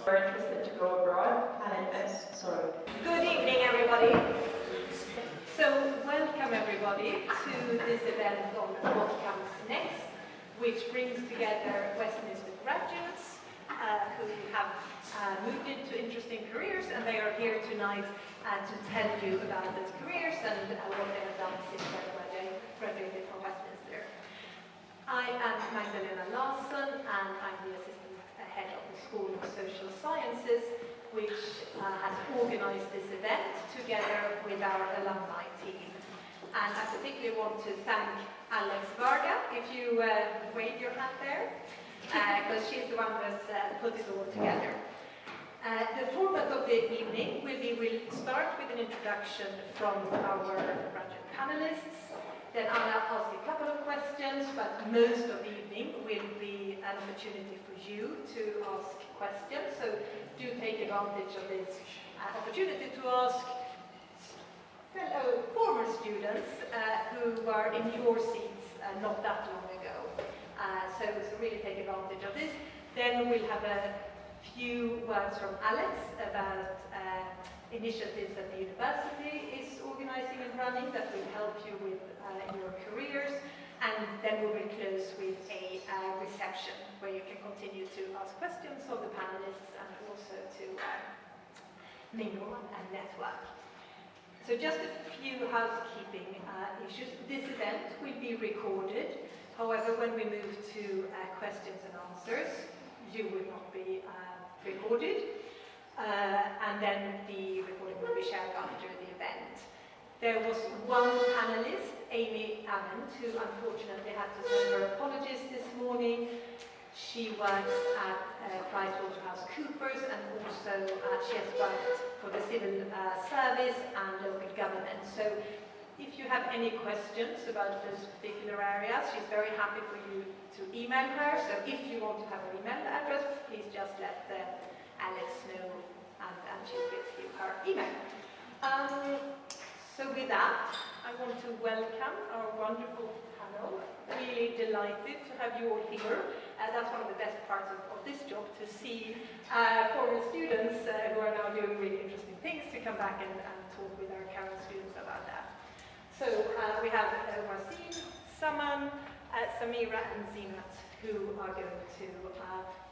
We're interested to go abroad and invest. So, good evening, everybody. So, welcome everybody to this event on What Comes Next, which brings together Westminster graduates who have moved into interesting careers, and they are here tonight to tell you about those careers and what they have done since they graduated from Westminster. I am Magdalena Larsson, and I'm the assistant head of the School of Social Sciences, which has organized this event together with our alumni team. And I particularly want to thank Alex Varga, if you wave your hand there, because she's the one who has put it all together. The format of the evening we'll start with an introduction from our graduate panelists. Then I'll ask a couple of questions, but most of the evening will be an opportunity for you to ask questions. So do take advantage of this opportunity to ask fellow former students who were in your seats not that long ago. So really take advantage of this. Then we'll have a few words from Alex about initiatives that the university is organizing and running that will help you with your careers, and then we will close with a reception where you can continue to ask questions of the panelists and also to mingle and network. So just a few housekeeping issues. This event will be recorded. However, when we move to questions and answers, you will not be recorded. And then the recording will be shared after the event. There was one panelist, Amy Ammon, who unfortunately had to send her apologies this morning. She works at PricewaterhouseCoopers, and also she has worked for the civil service and local government. So if you have any questions about those particular areas, she's very happy for you to email her. So if you want to have an email address, please just let Alex know, and she'll give you her email. So with that, I want to welcome our wonderful panel. Really delighted to have you all here. That's one of the best parts of this job, to see former students who are now doing really interesting things, to come back and talk with our current students about that. So we have Wasim, Saman, Samira and Zinat, who are going to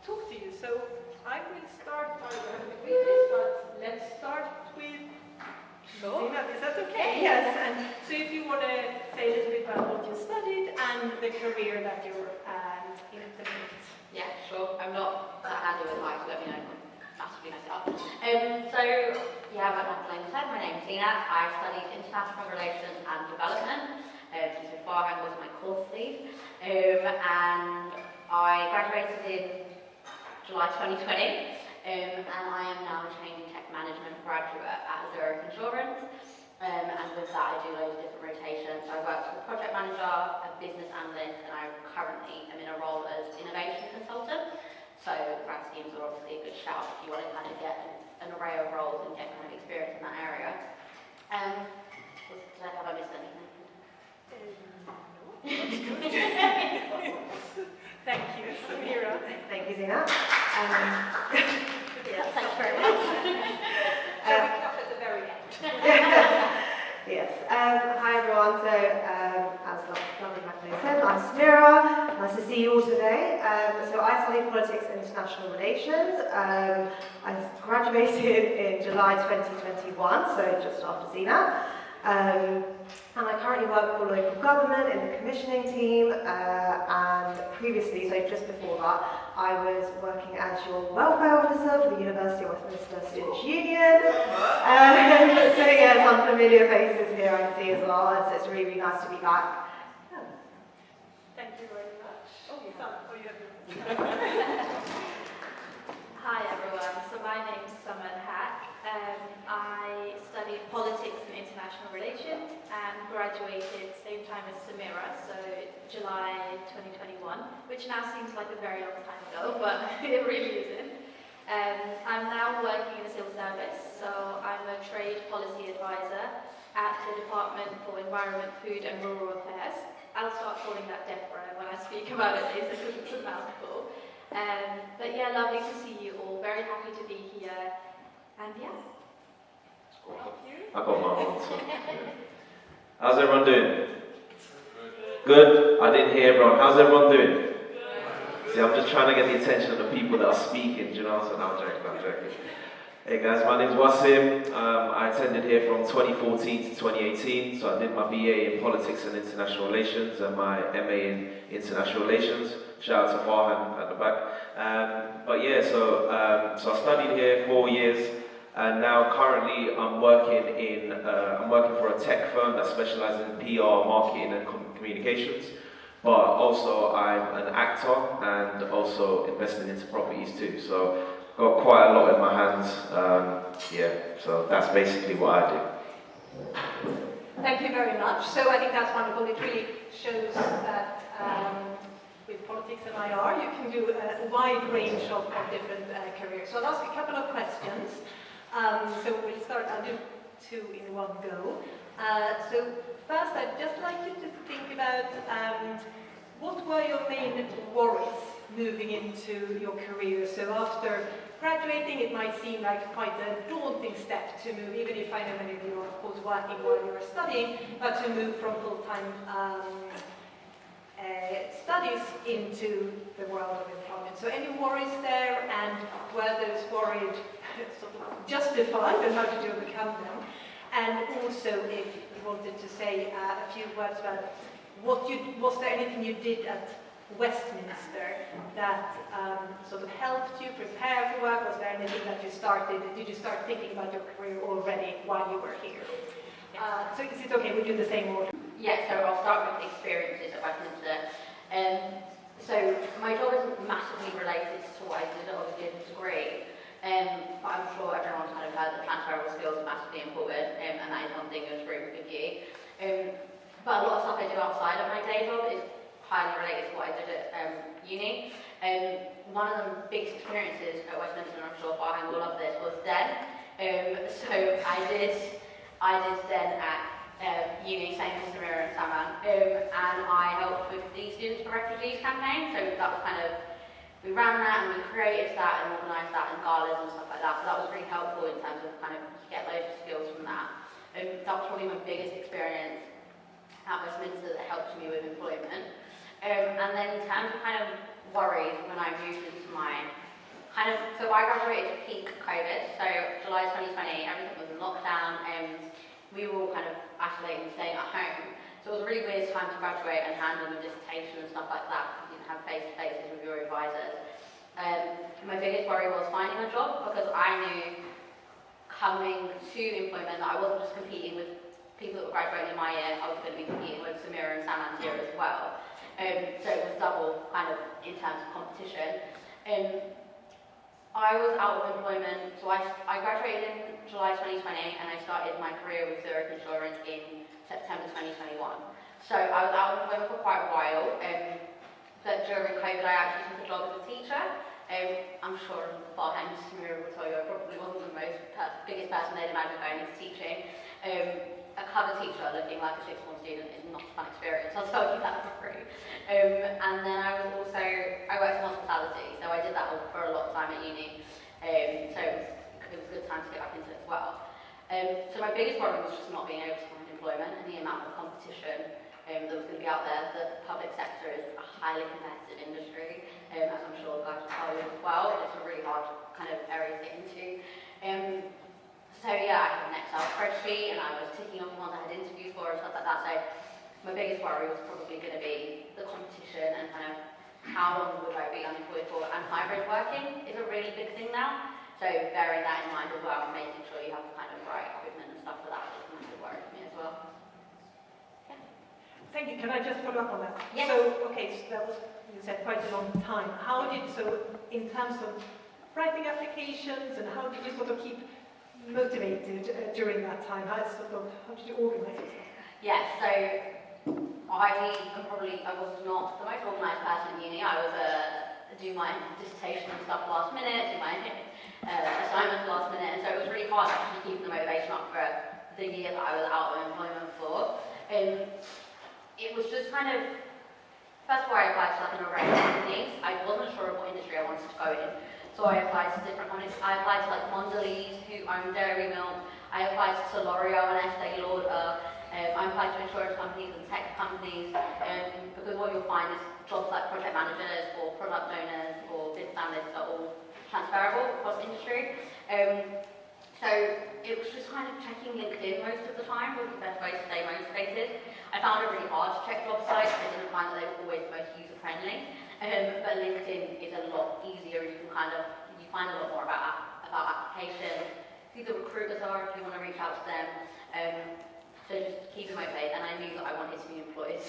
talk to you. So I will start by with this, but let's start with Zinat. Is that okay? Yes. And so if you want to say a little bit about what you studied and the career that you're in at the moment. Yeah, sure. I'm not that handy with mics, let me know. Massively mess it up. So, yeah, like Magdalena said, my name is Zinat. I studied International Relations and Development. So beforehand was my course lead. And I graduated in July 2020. And I am now a training tech management graduate at Zurich Insurance. And with that, I do loads of different rotations. So I work as a project manager, a business analyst, and I currently am in a role as innovation consultant. So grad schemes are obviously a good shout if you want to kind of get an array of roles and get kind of experience in that area. Have I missed anything? No, that's good. Thank you, Samira. Thank you, Zina. Yeah, thanks very much. So we come at the very end. Yes. Hi everyone. So as lovely Magdalena said, I'm Samira. Nice to see you all today. So I study politics and international relations. I graduated in July 2021, so just after Zina. And I currently work for local government in the commissioning team, and previously, so just before that, I was working as your welfare officer for the University of Westminster Students' Union. So yeah, some familiar faces here I can see as well, so it's really, really nice to be back. Thank you very much. Oh, you have your Hi everyone, so my name's Saman Hack. I studied politics and international relations and graduated same time as Samira, so July 2021, which now seems like a very long time ago, but it really isn't. I'm now working in the civil service, so I'm a trade policy advisor at the Department for Environment, Food and Rural Affairs. I'll start calling that DEFRA when I speak about it later because it's a mouthful. But yeah, lovely to see you all. Very happy to be here. And yeah. I got my answer. How's everyone doing? Good? I didn't hear everyone. How's everyone doing? See, I'm just trying to get the attention of the people that are speaking, do you know? So no, I'm joking. Hey guys, my name's Wasim. I attended here from 2014 to 2018. So I did my BA in Politics and International Relations and my MA in International Relations. Shout out to Farhan at the back. But yeah, so I studied here 4 years. And now currently I'm working for a tech firm that specializes in PR, marketing and communications. But also I'm an actor and also investing into properties too. So got quite a lot in my hands. Yeah, so that's basically what I do. Thank you very much. So I think that's wonderful. It really shows that with politics and IR you can do a wide range of different careers. So I'll ask a couple of questions. So we'll start, I'll do 2 in one go. So first I'd just like you to think about what were your main worries moving into your career? So after graduating it might seem like quite a daunting step to move, even if I know many of you are of course working while you are studying, but to move from full-time studies into the world of employment. So any worries there, and were those worried sort of justified, and how did you overcome them? And also if you wanted to say a few words about was there anything you did at Westminster that sort of helped you prepare for work? Was there anything that you started, did you start thinking about your career already while you were here? So is it okay, we do the same order? Yeah, so I'll start with the experiences at Westminster. So my job isn't massively related to what I did at obviously a degree, but I'm sure everyone's kind of heard that transferable skills are massively important, and that is one thing I agree with you. But a lot of stuff I do outside of my day job is highly related to what I did at uni. One of the biggest experiences at Westminster, and I'm sure Farhan will love this, was Den. So I did Den at uni, same as Samira and Saman, and I helped with the Students for Refugees campaign. So that was kind of, we ran that and we created that and organised that and galas and stuff like that. So that was really helpful in terms of kind of get loads of skills from that. That was probably my biggest experience at Westminster that helped me with employment. And then in terms of kind of worries when I moved into my so I graduated peak COVID, so July 2020, everything was in lockdown and we were all kind of isolating and staying at home. So it was a really weird time to graduate and hand in a dissertation and stuff like that because you didn't have face-to-faces with your advisors. My biggest worry was finding a job because I knew coming to employment that I wasn't just competing with people that were graduating in my year, I was going to be competing with Samira and Saman's year as well. So it was double kind of in terms of competition. I was out of employment, so I graduated in July 2020 and I started my career with Zurich Insurance in September 2021. So I was out of employment for quite a while, but during COVID I actually took a job as a teacher. I'm sure Farhan and Samira will tell you I probably wasn't the biggest person they'd imagine going into teaching. A cover teacher looking like a sixth form student is not a fun experience, I'll tell you that for free. And then I worked in hospitality, so I did that for a lot of time at uni. So it was a good time to get back into it as well. So my biggest problem was just not being able to find employment and the amount of competition that was going to be out there. The public sector is a highly competitive industry, as I'm sure guys will tell you as well. It's a really hard kind of area to get into. So yeah, I had an Excel spreadsheet and I was ticking off the ones I had interviews for and stuff like that. So my biggest worry was probably going to be the competition and kind of how long would I be unemployed for. And hybrid working is a really big thing now. So bearing that in mind as well and making sure you have the kind of right equipment and stuff for that is a massive worry for me as well. Yeah. Thank you. Can I just follow up on that? Yes. So, okay, so that was, you said, quite a long time. So in terms of writing applications and how did you sort of keep motivated during that time? How did you organise yourself? Yeah, so I was not the most organised person in uni. I was do my dissertation and stuff last minute, do my assignments last minute, and so it was really hard actually keeping the motivation up for the year that I was out of employment for. It was just kind of, first of all I applied to like an array of companies. I wasn't sure of what industry I wanted to go in. So I applied to different companies. I applied to like Mondelez, who own Dairy Milk. I applied to L'Oreal and Estee Lauder. I applied to insurance companies and tech companies, because what you'll find is jobs like project managers or product owners or business analysts are all transferable across industry. So it was just kind of checking LinkedIn most of the time was the best way to stay motivated. I found it really hard to check job sites. I didn't find that they were always the most user-friendly. But LinkedIn is a lot easier. You can you find a lot more about applications, who the recruiters are if you want to reach out to them. So just keep it motivated. And I knew that I wanted to be employed.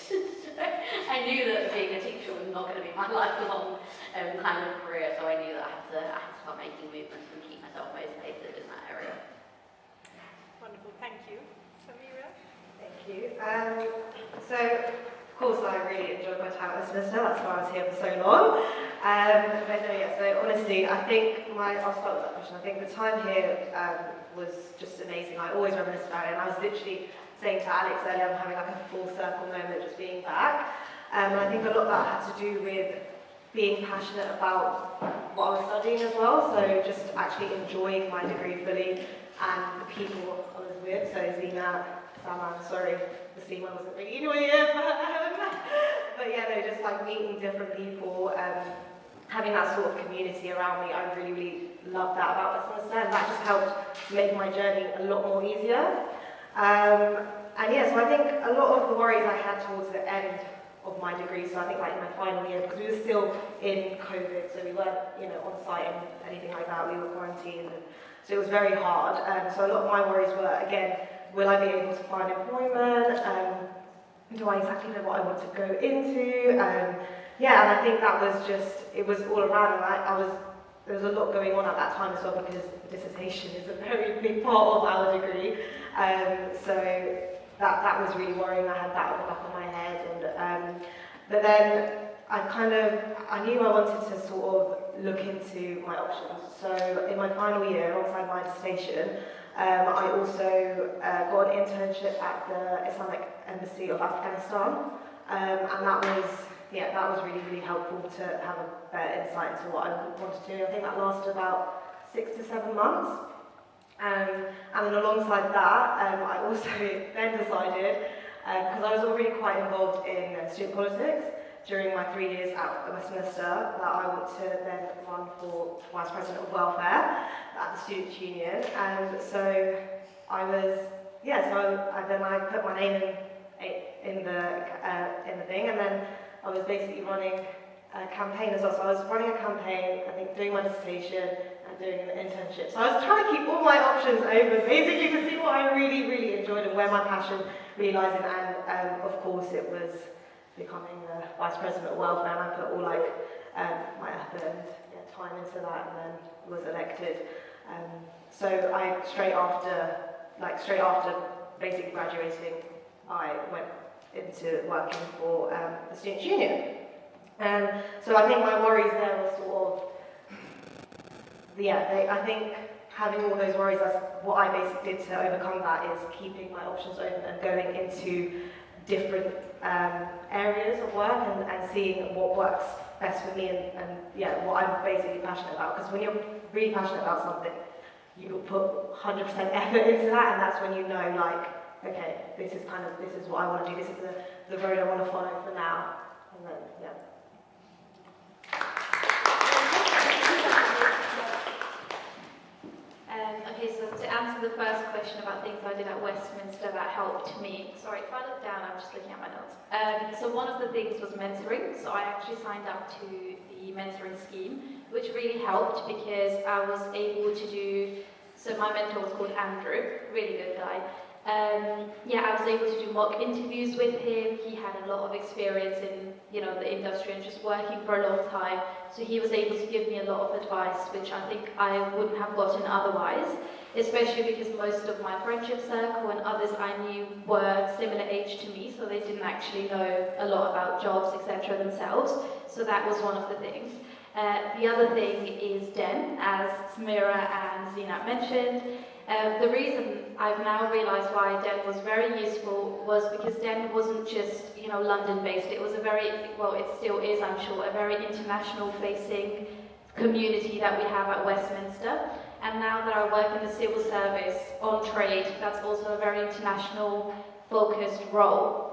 I knew that being a teacher was not going to be my lifelong kind of career. So I knew that I had to start making movements and keep myself motivated in that area. Wonderful, thank you. Samira? Thank you. So, of course, I really enjoyed my time at Westminster. That's why I was here for so long. But no, yeah, so honestly, I think I'll start with that question. I think the time here was just amazing. I always reminisce about it. And I was literally saying to Alex earlier, I'm having like a full circle moment just being back. And I think a lot of that had to do with being passionate about what I was studying as well. So just actually enjoying my degree fully and the people I was with. So Zina, Saman, sorry, the Seaman wasn't really enjoying it, but yeah, no, just like meeting different people, having that sort of community around me, I really, really loved that about Westminster, and that just helped make my journey a lot more easier. And yeah, so I think a lot of the worries I had towards the end of my degree, so I think like in my final year, because we were still in COVID, so we weren't, on site and anything like that, we were quarantined, and so it was very hard. So a lot of my worries were, again, will I be able to find employment? Do I exactly know what I want to go into? Yeah, and I think that was just, it was all around, and there was a lot going on at that time as well, because dissertation is a very big part of our degree. So that was really worrying. I had that at the back of my head, and but then I knew I wanted to sort of look into my options. So in my final year, alongside my dissertation, I also got an internship at the Islamic Embassy of Afghanistan, and that was really, really helpful to have a better insight into what I wanted to do. I think that lasted about 6 to 7 months. And then alongside that, I also then decided, because I was already quite involved in student politics during my 3 years at Westminster, that I want to then run for Vice President of Welfare at the Students' Union. And so I put my name in the thing, and then I was basically running a campaign as well. So I was running a campaign, I think doing my dissertation and doing an internship. So I was trying to keep all my options open, basically to see what I really, really enjoyed and where my passion really lies in. And of course it was becoming the Vice President of Welfare, and I put all my effort and time into that, and then was elected. So I straight after basically graduating, I went into working for the Students' Union. So I think my worries there were sort of, I think having all those worries, that's what I basically did to overcome that, is keeping my options open and going into different areas of work and seeing what works best for me and what I'm basically passionate about. Because when you're really passionate about something, you put 100% effort into that, and that's when you know, like, okay, this is what I want to do, this is the road I want to follow for now. And then, Okay, so to answer the first question about things I did at Westminster that helped me, sorry, if I look down, I'm just looking at my notes. So one of the things was mentoring, so I actually signed up to the mentoring scheme, which really helped because I was able to do, so my mentor was called Andrew, really good guy. I was able to do mock interviews with him. He had a lot of experience in, the industry and just working for a long time. So he was able to give me a lot of advice, which I think I wouldn't have gotten otherwise, especially because most of my friendship circle and others I knew were similar age to me, so they didn't actually know a lot about jobs, etc. themselves. So that was one of the things. The other thing is Den, as Samira and Zinat mentioned. The reason I've now realised why Den was very useful was because Den wasn't just, London-based. It was it still is, I'm sure, a very international-facing community that we have at Westminster. And now that I work in the civil service on trade, that's also a very international focused role.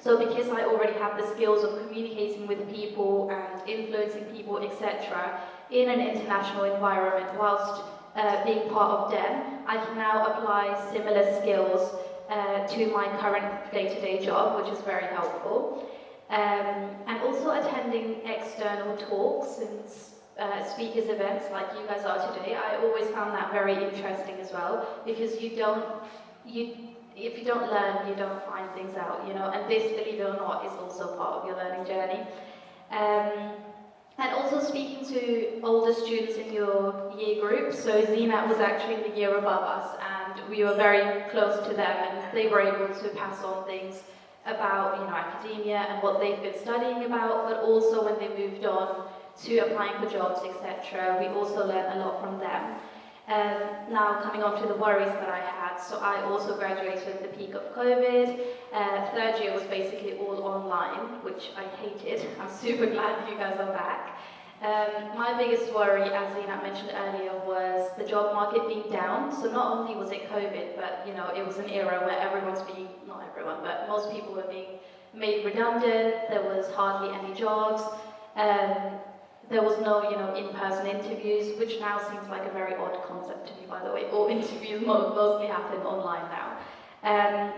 So because I already have the skills of communicating with people and influencing people, etc., in an international environment whilst being part of DEN, I can now apply similar skills to my current day-to-day job, which is very helpful. And also attending external talks and speakers events like you guys are today, I always found that very interesting as well, because if you don't learn, you don't find things out, you know, and this, believe it or not, is also part of your learning journey. And also speaking to older students in your year group. So Zina was actually the year above us, and we were very close to them, and they were able to pass on things about, you know, academia and what they've been studying about, but also when they moved on to applying for jobs, etc. We also learned a lot from them. Now coming on to the worries that I had, so I also graduated at the peak of COVID. Third year was basically all online, which I hated. I'm super glad you guys are back. My biggest worry, as Zina mentioned earlier, was the job market being down. So not only was it COVID, but you know, it was an era where everyone's being, not everyone, but most people were being made redundant. There was hardly any jobs. There was no, you know, in-person interviews, which now seems like a very odd concept to me, by the way. All interviews mostly happen online now.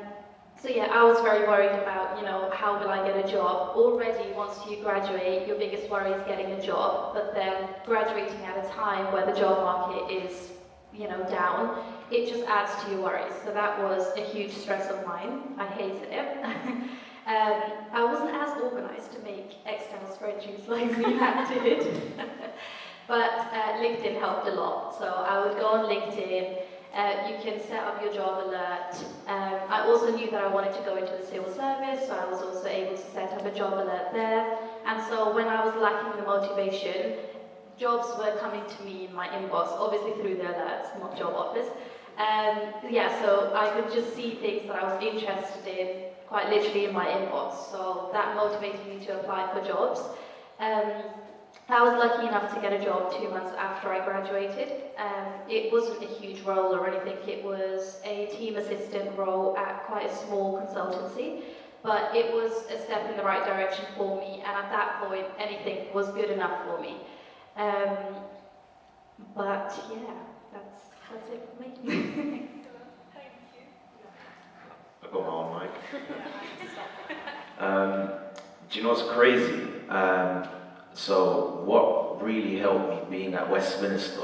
So yeah, I was very worried about, you know, how will I get a job? Already, once you graduate, your biggest worry is getting a job, but then graduating at a time where the job market is, you know, down, it just adds to your worries. So that was a huge stress of mine. I hated it. I wasn't as organised to make Excel spreadsheets like Zina did, but LinkedIn helped a lot. So I would go on LinkedIn, you can set up your job alert. I also knew that I wanted to go into the civil service, so I was also able to set up a job alert there. And so when I was lacking the motivation, jobs were coming to me in my inbox, obviously through the alerts, not job offers. Yeah, so I could just see things that I was interested in quite literally in my inbox, so that motivated me to apply for jobs. I was lucky enough to get a job 2 months after I graduated. It wasn't a huge role or anything, it was a team assistant role at quite a small consultancy, but it was a step in the right direction for me, and at that point anything was good enough for me. But yeah, that's it for me. I got my own mic. Do you know what's crazy? So what really helped me being at Westminster,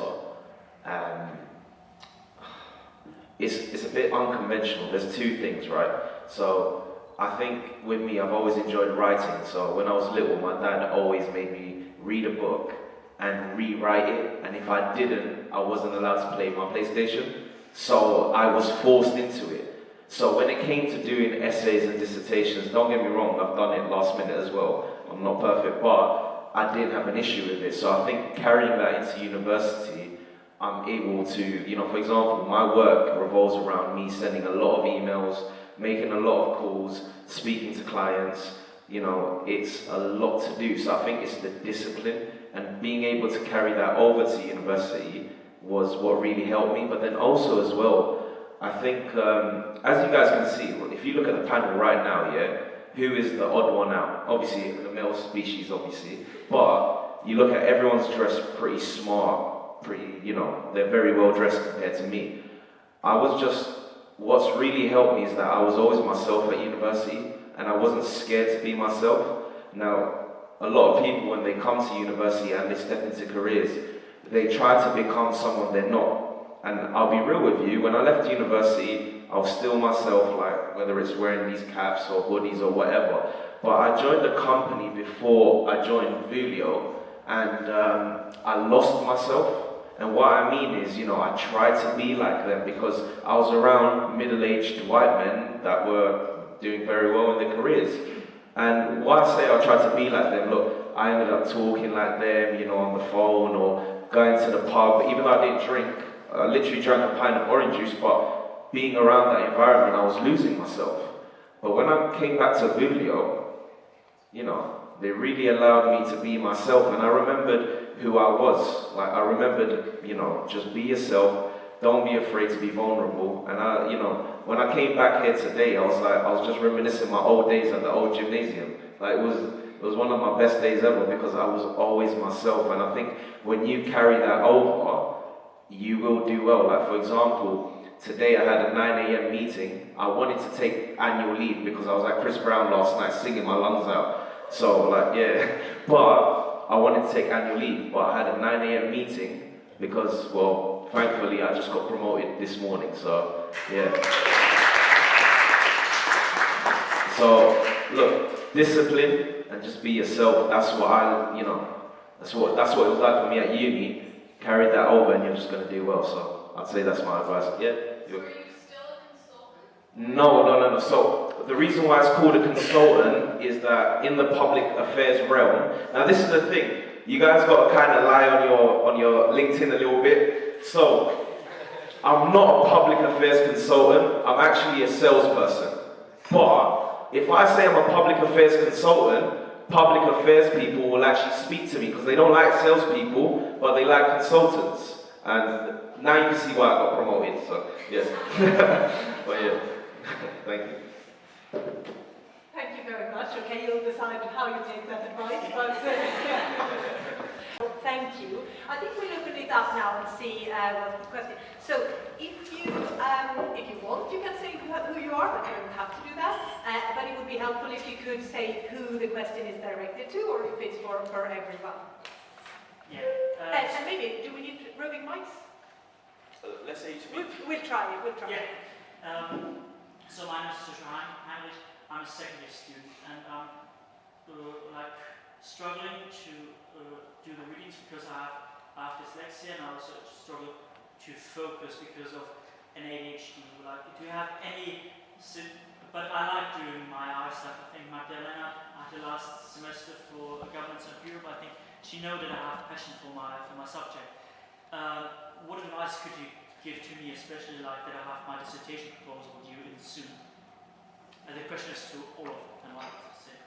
it's a bit unconventional. There's two things, right? So I think with me, I've always enjoyed writing. So when I was little, my dad always made me read a book and rewrite it. And if I didn't, I wasn't allowed to play my PlayStation. So I was forced into it. So when it came to doing essays and dissertations, don't get me wrong, I've done it last minute as well. I'm not perfect, but I didn't have an issue with it. So I think carrying that into university, I'm able to, you know, for example, my work revolves around me sending a lot of emails, making a lot of calls, speaking to clients. You know, it's a lot to do. So I think it's the discipline, and being able to carry that over to university was what really helped me. But then also as well, I think, as you guys can see, if you look at the panel right now, yeah, who is the odd one out? Obviously, the male species, obviously, but you look at everyone's dressed pretty smart, pretty, you know, they're very well dressed compared to me. What's really helped me is that I was always myself at university, and I wasn't scared to be myself. Now, a lot of people, when they come to university and they step into careers, they try to become someone they're not. And I'll be real with you, when I left university, I was still myself, like whether it's wearing these caps or hoodies or whatever. But I joined a company before I joined Vulio, and I lost myself. And what I mean is, you know, I tried to be like them because I was around middle-aged white men that were doing very well in their careers. And why I say I tried to be like them, look, I ended up talking like them, you know, on the phone or going to the pub, even though I didn't drink. I literally drank a pint of orange juice, but being around that environment, I was losing myself. But when I came back to Vulio, you know, they really allowed me to be myself, and I remembered who I was. Like, I remembered, you know, just be yourself, don't be afraid to be vulnerable. And I, you know, when I came back here today, I was just reminiscing my old days at the old gymnasium. Like, it was one of my best days ever because I was always myself. And I think when you carry that over, you will do well. Like, for example, today I had a 9 a.m. meeting. I wanted to take annual leave because I was like Chris Brown last night singing my lungs out. So, like, yeah. But I wanted to take annual leave, but I had a 9 a.m. meeting because, well, thankfully I just got promoted this morning. So, yeah. So, look, discipline and just be yourself. That's what I, you know, that's what it was like for me at uni. Carry that over and you're just going to do well. So I'd say that's my advice. Yeah? So are you still a consultant? No. So the reason why it's called a consultant is that in the public affairs realm, now this is the thing, you guys got to kind of lie on your LinkedIn a little bit. So I'm not a public affairs consultant, I'm actually a salesperson. But if I say I'm a public affairs consultant, public affairs people will actually speak to me because they don't like salespeople, but they like consultants. And now you can see why I got promoted. So yes, but yeah, thank you. Thank you very much. Okay, you'll decide how you take that advice, but thank you. I think we'll open it up now and see what the question. So, if you want, you can say who you are, but you don't have to do that. But it would be helpful if you could say who the question is directed to, or if it's for everyone. Yeah. And maybe, do we need roving mics? Let's say you speak. We'll try it. We'll try it. Yeah. So my name is Joshua Heinrich. I'm a second year student, and I'm like struggling to do the readings because I have dyslexia, and I also struggle to focus because of an ADHD. Like, do you have any? But I like doing my art stuff. I think Magdalena, after last semester for Governance of Europe, I think she knows that I have passion for my subject. What advice could you give to me, especially like that I have my dissertation proposal due in soon? And the question is to all of them, I like to say.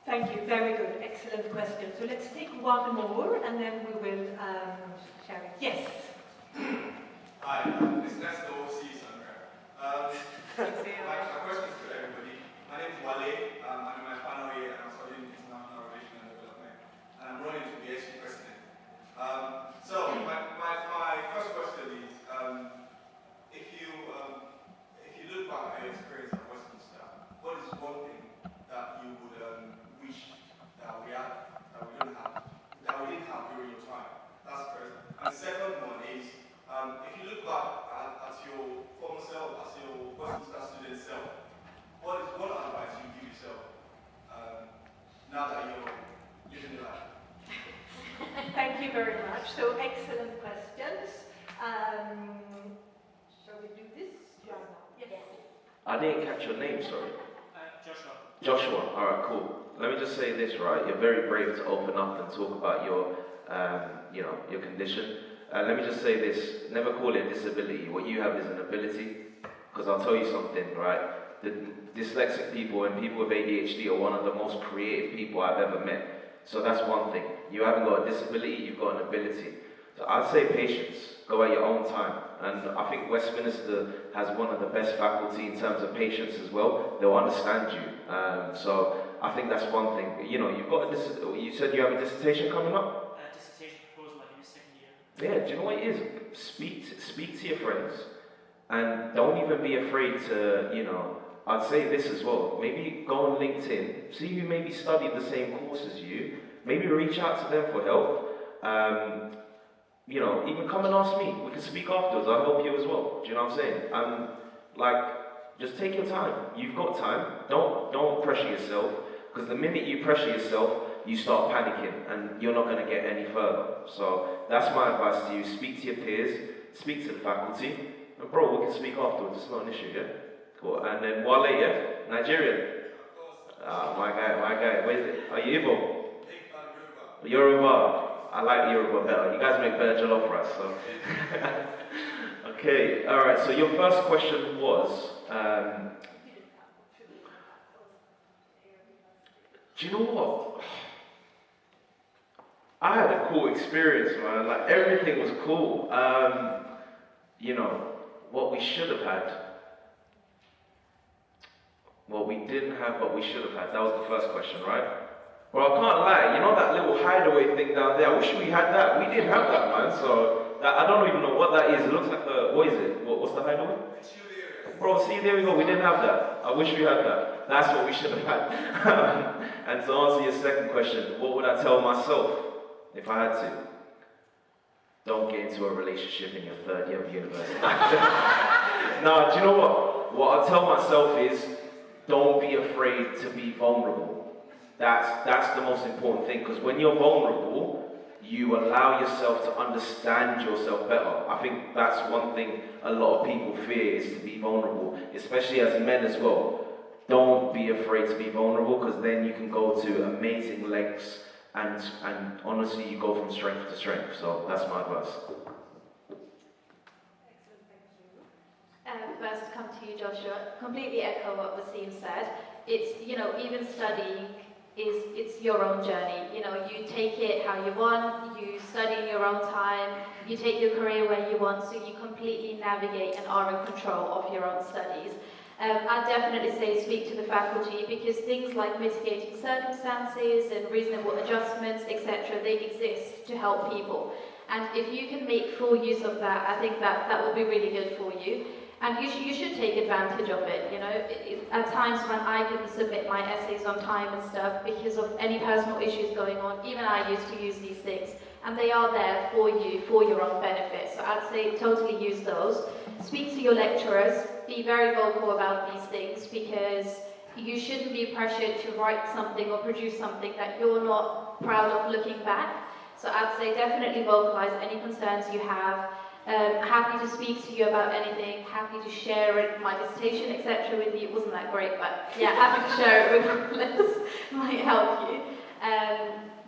Thank you. Very good. Excellent question. So let's take one more, and then we will share it. Yes. Hi, it's nice to see you somewhere. My question is to everybody. My name is Wale. I'm in my final year and I'm studying international relations and development. And I'm running to be HC president. So my first question is, if you look back at your experience at Westminster, what is one thing that you would wish that we didn't have during your time? That's first. And the second one is, if you look back at your former self, as your Westminster student self, what is one advice you give yourself now that you're living the life? Thank you very much. So excellent questions. Shall we do this? Yes. I didn't catch your name, sorry. Joshua. Joshua, alright, cool. Let me just say this, right? You're very brave to open up and talk about your, your condition. Let me just say this, never call it a disability. What you have is an ability, because I'll tell you something, right? The dyslexic people and people with ADHD are one of the most creative people I've ever met. So that's one thing. You haven't got a disability, you've got an ability. So I'd say patience, go at your own time. And I think Westminster has one of the best faculty in terms of patience as well. They'll understand you. So I think that's one thing. You know, you've got you said you have a dissertation coming up? Dissertation proposal like in the second year. Yeah, do you know what it is? Speak to your friends. And don't even be afraid to, I'd say this as well. Maybe go on LinkedIn, see who maybe studied the same course as you. Maybe reach out to them for help. Even come and ask me. We can speak afterwards. I'll help you as well. Do you know what I'm saying? Just take your time. You've got time. Don't pressure yourself. Because the minute you pressure yourself, you start panicking and you're not going to get any further. So that's my advice to you. Speak to your peers. Speak to the faculty. And bro, we can speak afterwards. It's not an issue, yeah? Cool. And then Wale, yeah? Nigerian? My guy. Where is it? Are you Igbo? Yoruba. I like Yoruba better. You guys make better jollof rice, so. Okay, alright, so your first question was, Do you know what? I had a cool experience, man. Like, everything was cool. You know, what we should have had. What we didn't have, but we should have had. That was the first question, right? Well, I can't lie. You know that little hideaway thing down there? I wish we had that. We didn't have that, man. So, I don't even know what that is. It looks like a, what is it? What's the hideaway? Bro, see, there we go. We didn't have that. I wish we had that. That's what we should have had. And to answer your second question, what would I tell myself if I had to? Don't get into a relationship in your third year of university. No, do you know what? What I tell myself is, don't be afraid to be vulnerable. That's the most important thing, because when you're vulnerable, you allow yourself to understand yourself better. I think that's one thing a lot of people fear, is to be vulnerable, especially as men as well. Don't be afraid to be vulnerable, because then you can go to amazing lengths, and honestly, you go from strength to strength. So that's my advice. First, to come to you, Joshua, completely echo what Wasim said. It's, you know, even studying it's your own journey. You know, you take it how you want, you study in your own time, you take your career where you want, so you completely navigate and are in control of your own studies. I'd definitely say speak to the faculty, because things like mitigating circumstances and reasonable adjustments, etc., they exist to help people. And if you can make full use of that, I think that will be really good for you. And you should take advantage of it, you know. At times when I couldn't submit my essays on time and stuff because of any personal issues going on, even I used to use these things. And they are there for you, for your own benefit. So I'd say totally use those. Speak to your lecturers, be very vocal about these things, because you shouldn't be pressured to write something or produce something that you're not proud of looking back. So I'd say definitely vocalize any concerns you have. Happy to speak to you about anything, happy to share it, my dissertation, etc. with you. It wasn't that great, but yeah, happy to share it with Liz. Might help you.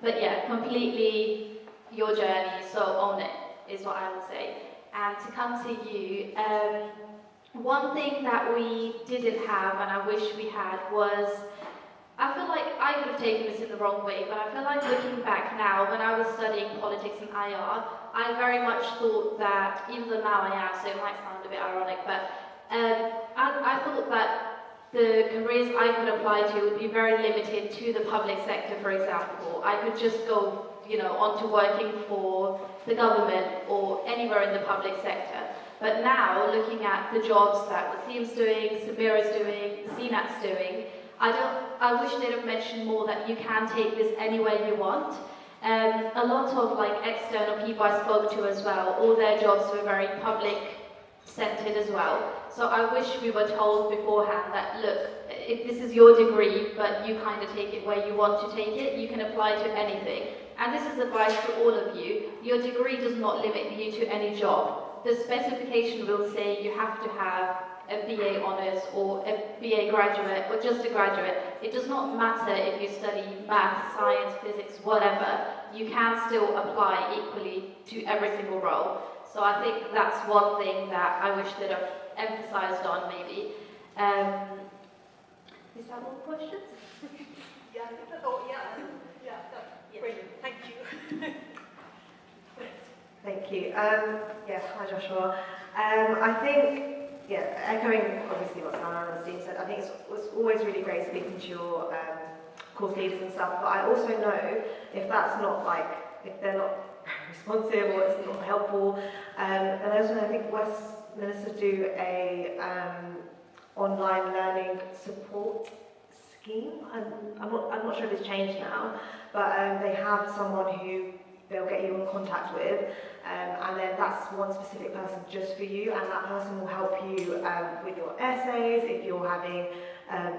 But yeah, completely your journey, so own it, is what I would say. And to come to you, one thing that we didn't have, and I wish we had, was, I feel like I could have taken this in the wrong way, but I feel like looking back now, when I was studying politics and IR, I very much thought that, even though now I am, so it might sound a bit ironic, but I thought that the careers I could apply to would be very limited to the public sector, for example. I could just go, you know, onto working for the government or anywhere in the public sector. But now, looking at the jobs that Wasim's doing, Samira's doing, Zinat's doing, I wish they'd have mentioned more that you can take this anywhere you want. A lot of like external people I spoke to as well, all their jobs were very public-centered as well. So I wish we were told beforehand that, look, if this is your degree, but you kind of take it where you want to take it, you can apply to anything. And this is advice to all of you. Your degree does not limit you to any job. The specification will say you have to have a BA honours or a BA graduate or just a graduate. It does not matter if you study maths, science, physics, whatever. You can still apply equally to every single role. So I think that's one thing that I wish they'd have emphasised on, maybe. Is that all the questions? Yeah, brilliant. Thank you. Thank you. Hi Joshua. I think, echoing obviously what Sana and Steve said, I think it's always really great speaking to your course leaders and stuff, but I also know if that's not if they're not responsive or it's not helpful, and also I think Westminster do a online learning support scheme. I'm not sure if it's changed now, but they have someone who they'll get you in contact with, and then that's one specific person just for you, and that person will help you with your essays, if you're having,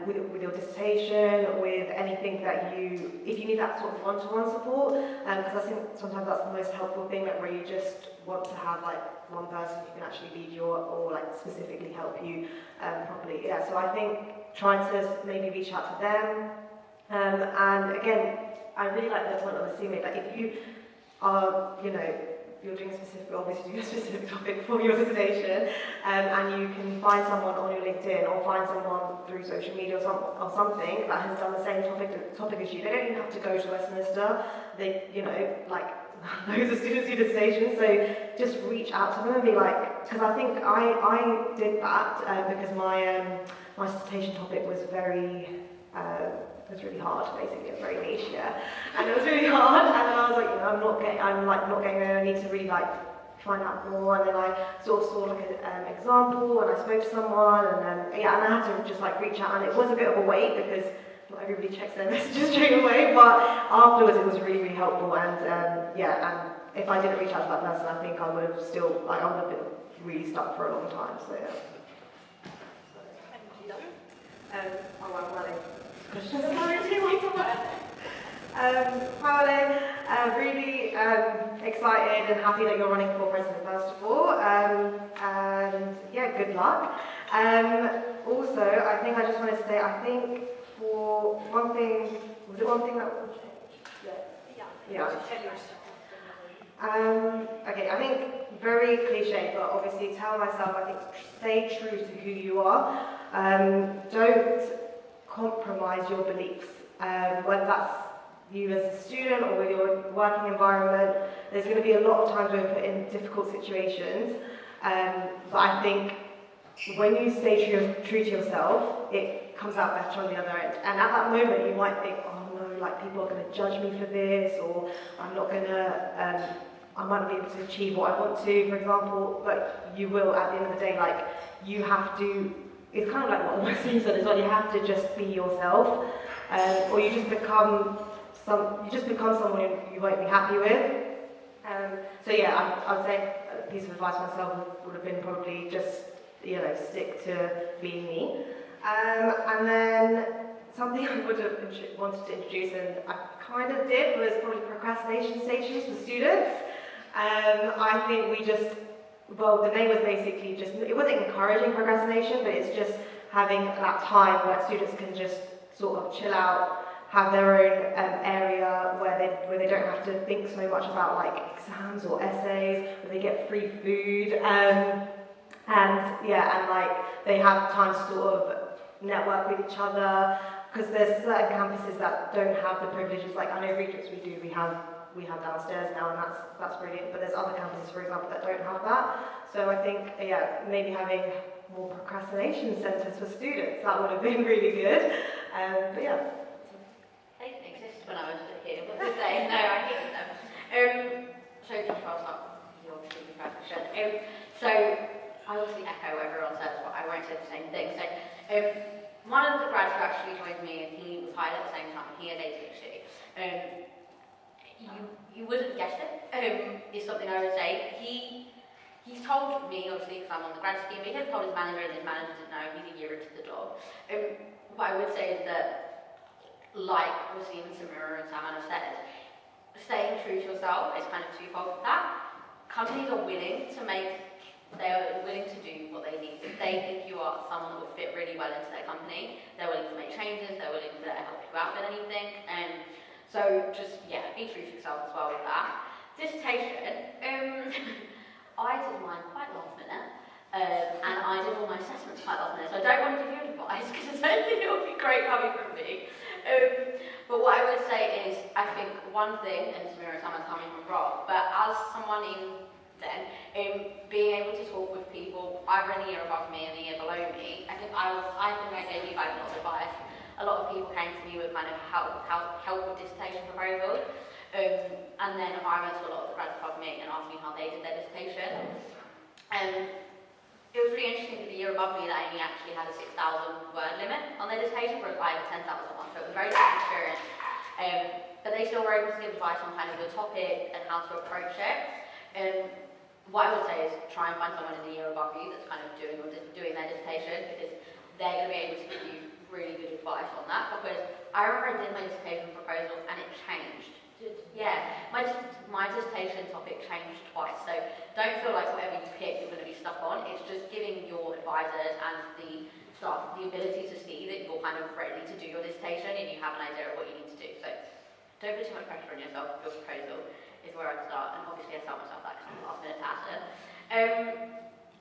with your dissertation, with anything that if you need that sort of one-to-one support, because I think sometimes that's the most helpful thing, that where you just want to have one person who can actually lead you or specifically help you properly. Yeah, so I think trying to maybe reach out to them, and again, I really like the point of the CMA, that if you are, you're doing obviously doing a specific topic for your dissertation, and you can find someone on your LinkedIn or find someone through social media or something that has done the same topic as you. They don't even have to go to Westminster. They, like loads of students do dissertations, so just reach out to them and be like, because I think I did that because my dissertation topic was very. It was really hard, basically. It was very niche, yeah. And it was really hard, and then I was like, I'm not getting there. I need to really find out more. And then I sort of saw an example, and I spoke to someone, and then and I had to just reach out, and it was a bit of a wait because not everybody checks their messages straight away. But afterwards, it was really, really helpful, and and if I didn't reach out to that person, I think I would have still I would have been really stuck for a long time. So yeah. Questions? Hi, really excited and happy that you're running for president, first of all, and yeah, good luck. Also, I think I just wanted to say, I think for one thing, was it one thing that would change? Yeah. Okay, I think very cliche, but obviously tell myself, I think stay true to who you are. Don't compromise your beliefs, whether that's you as a student or with your working environment. There's going to be a lot of times when you're put in difficult situations, but I think when you stay true to yourself, it comes out better on the other end. And at that moment, you might think, oh no, people are going to judge me for this, or I'm not going to, I might not be able to achieve what I want to, for example, but you will at the end of the day, you have to. It's kind of like what my sister said as well. You have to just be yourself, or you just become someone you won't be happy with. So yeah, I would say a piece of advice myself would have been probably just stick to being me. And then something I would have wanted to introduce, and I kind of did, was probably procrastination stations for students. I think the name was basically it wasn't encouraging procrastination, but it's just having that time where students can just sort of chill out, have their own area where they don't have to think so much about exams or essays, where they get free food, and they have time to sort of network with each other, because there's certain campuses that don't have the privileges. I know Regents we have downstairs now, and that's brilliant, but there's other campuses, for example, that don't have that. So I think, maybe having more procrastination centres for students, that would have been really good. But yeah. They didn't exist when I was here, but today, no, I hated them. So just while I start, you obviously be question. So I obviously echo what everyone says, but I won't say the same thing. So one of the grads who actually joined me, and he was hired at the same time, he had ADHD. You wouldn't guess it, is something I would say. He's told me, obviously, because I'm on the grad scheme, he had told his manager, and his manager didn't know. He's a year into the job. What I would say is that, obviously, even Samira and Saman have said, staying true to yourself is kind of twofold with that. Companies are willing to do what they need. If they think you are someone that will fit really well into their company, they're willing to make changes, they're willing to help you out with anything. So just, be true to yourself as well with that. Dissertation, I did mine quite last minute, and I did all my assessments quite last minute, so I don't want to give you advice, because I don't think it would be great coming from me. But what I would say is, I think one thing, and Samira and Sam tell me if I'm wrong, but as someone being able to talk with people either in the year above me and the year below me, I think I gave you guys a lot of advice. A lot of people came to me with kind of help with dissertation proposals, and then I went to a lot of the grads above me and asked me how they did their dissertation. It was really interesting for the year above me that I only actually had a 6,000 word limit on their dissertation, whereas I had a 10,000 one, so it was a very different experience. But they still were able to give advice on kind of the topic and how to approach it. What I would say is try and find someone in the year above you that's kind of doing their dissertation, because they're going to be able to give you really good advice on that. Because I remember I did my dissertation proposal and it changed. My dissertation topic changed twice, so don't feel like whatever you pick you're going to be stuck on. It's just giving your advisors and the staff the ability to see that you're kind of ready to do your dissertation and you have an idea of what you need to do. So don't put too much pressure on yourself. Your proposal is where I'd start, and obviously did tell myself that because I'm a last minute pattern.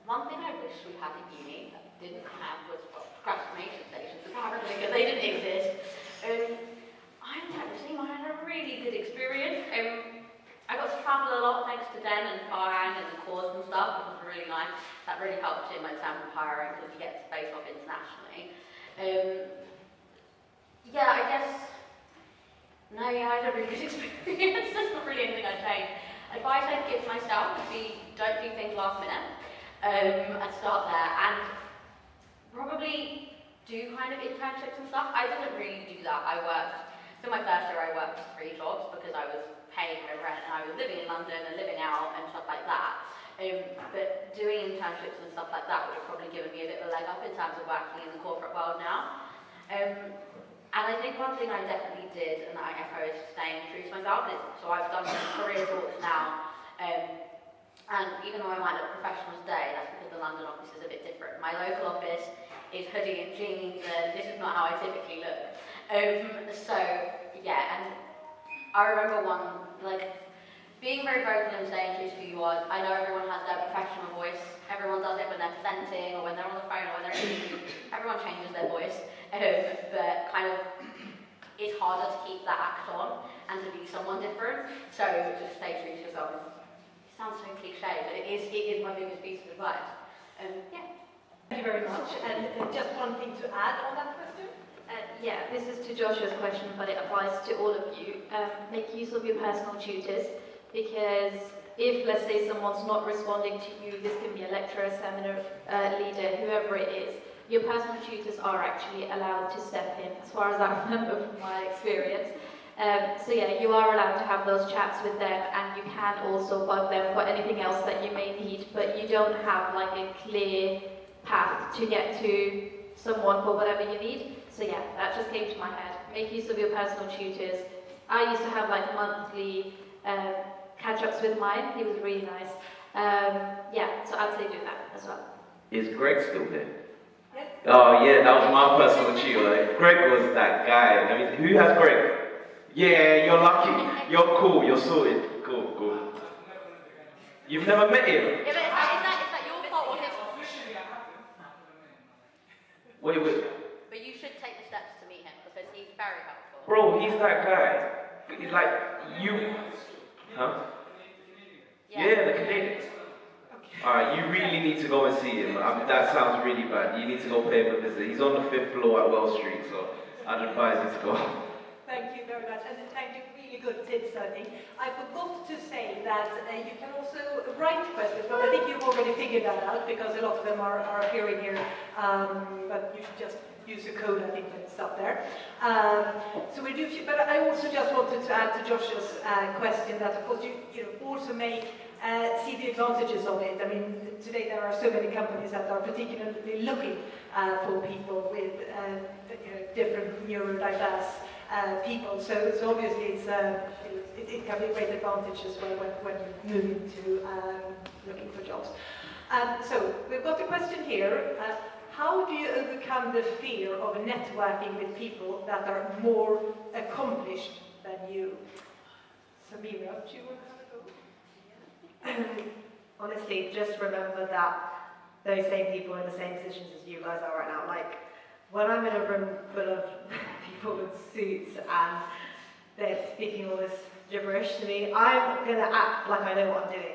One thing I wish we had at uni that didn't have was procrastination stations, apparently, because they didn't exist. I've never seen one. I had a really good experience. I got to travel a lot thanks to Den and Farhang and the course and stuff, which was really nice. That really helped in my term of hiring because you get to face off internationally. Yeah, I guess, no, yeah, I had a really good experience. There's not really anything I'd change. Advice I'd give myself would be don't do things last minute. I'd start there and probably do kind of internships and stuff. I didn't really do that. So my first year I worked 3 jobs because I was paying my rent and I was living in London and living out and stuff like that. But doing internships and stuff like that would have probably given me a bit of a leg up in terms of working in the corporate world now. And I think one thing I definitely did, and I echo, is staying true to myself. So I've done some career talks now, and even though I might look professional today, that's because the London office is a bit different. My local office is hoodie and jeans, and this is not how I typically look. So yeah, and I remember being very vocal and staying true to who you are. I know everyone has their professional voice. Everyone does it when they're presenting or when they're on the phone or when they're interviewing. Everyone changes their voice. But kind of, it's harder to keep that act on and to be someone different. So just stay true to yourself. It sounds so cliche, but it is my biggest piece of advice. Yeah. Thank you very much. And just one thing to add on that question. Yeah, this is to Joshua's question, but it applies to all of you. Make use of your personal tutors, because if, let's say, someone's not responding to you, this can be a lecturer, seminar leader, whoever it is, your personal tutors are actually allowed to step in, as far as I remember from my experience. So yeah, you are allowed to have those chats with them, and you can also bug them for anything else that you may need, but you don't have like a clear path to get to someone for whatever you need. So yeah, that just came to my head. Make use of your personal tutors. I used to have like monthly catch-ups with mine. He was really nice. Yeah, so I'd say do that as well. Is Greg still there? Yes. Oh yeah, that was my personal tutor. Greg was that guy. I mean, who has Greg? Yeah, you're lucky. You're cool. You're sorted. Cool. You've never met him? Yeah, but is that your fault or his? Wait. But you should take the steps to meet him because he's very helpful. Bro, he's that guy. He's like, you... Huh? Yeah, the Canadian. Alright, you really need to go and see him. That sounds really bad. You need to go pay him a visit. He's on the 5th floor at Wells Street, so I'd advise you to go. Thank you very much, and thank you, really good tips, I think. I forgot to say that you can also write questions, but I think you've already figured that out, because a lot of them are appearing here, but you should just use the code, I think, that's up there. So we do, but I also just wanted to add to Josh's question that, of course, you also may see the advantages of it. I mean, today there are so many companies that are particularly looking for people with different neurodiverse people. So obviously it can be a great advantage as well when you move into looking for jobs. So we've got a question here. How do you overcome the fear of networking with people that are more accomplished than you? Samira, do you want to have a go? Honestly, just remember that those same people are in the same positions as you guys are right now. Like, when I'm in a room full of people with suits and they're speaking all this gibberish to me, I'm going to act like I know what I'm doing.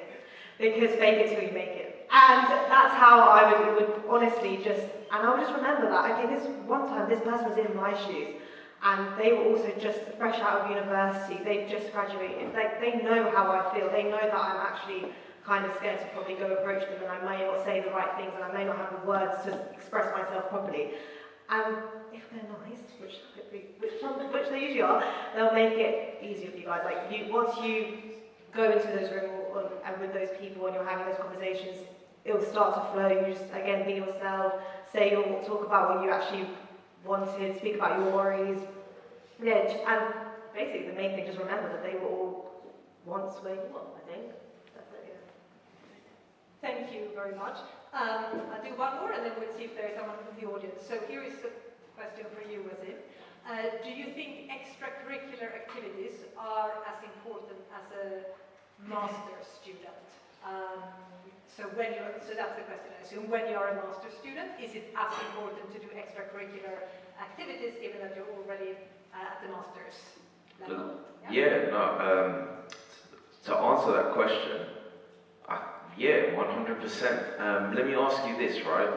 Because fake it till you make it. And that's how I would honestly and I would just remember that, okay, this one time, this person was in my shoes, and they were also just fresh out of university, they've just graduated, they know how I feel, they know that I'm actually kind of scared to probably go approach them, and I may not say the right things, and I may not have the words to express myself properly. And if they're nice, which they usually are, they'll make it easier for you guys. Like, once you go into those rooms and with those people and you're having those conversations, it'll start to flow. You just, again, be yourself, talk about what you actually wanted, speak about your worries. Yeah, and basically the main thing, just remember that they were all once where you were, I think. That's it, yeah. Thank you very much. I'll do one more and then we'll see if there is someone from the audience. So here is a question for you, Wazim. Do you think extracurricular activities are as important as a master's student. So that's the question, I assume. When you're a master's student, is it as important to do extracurricular activities given that you're already at the master's level? To answer that question, yeah, 100%. Let me ask you this, right?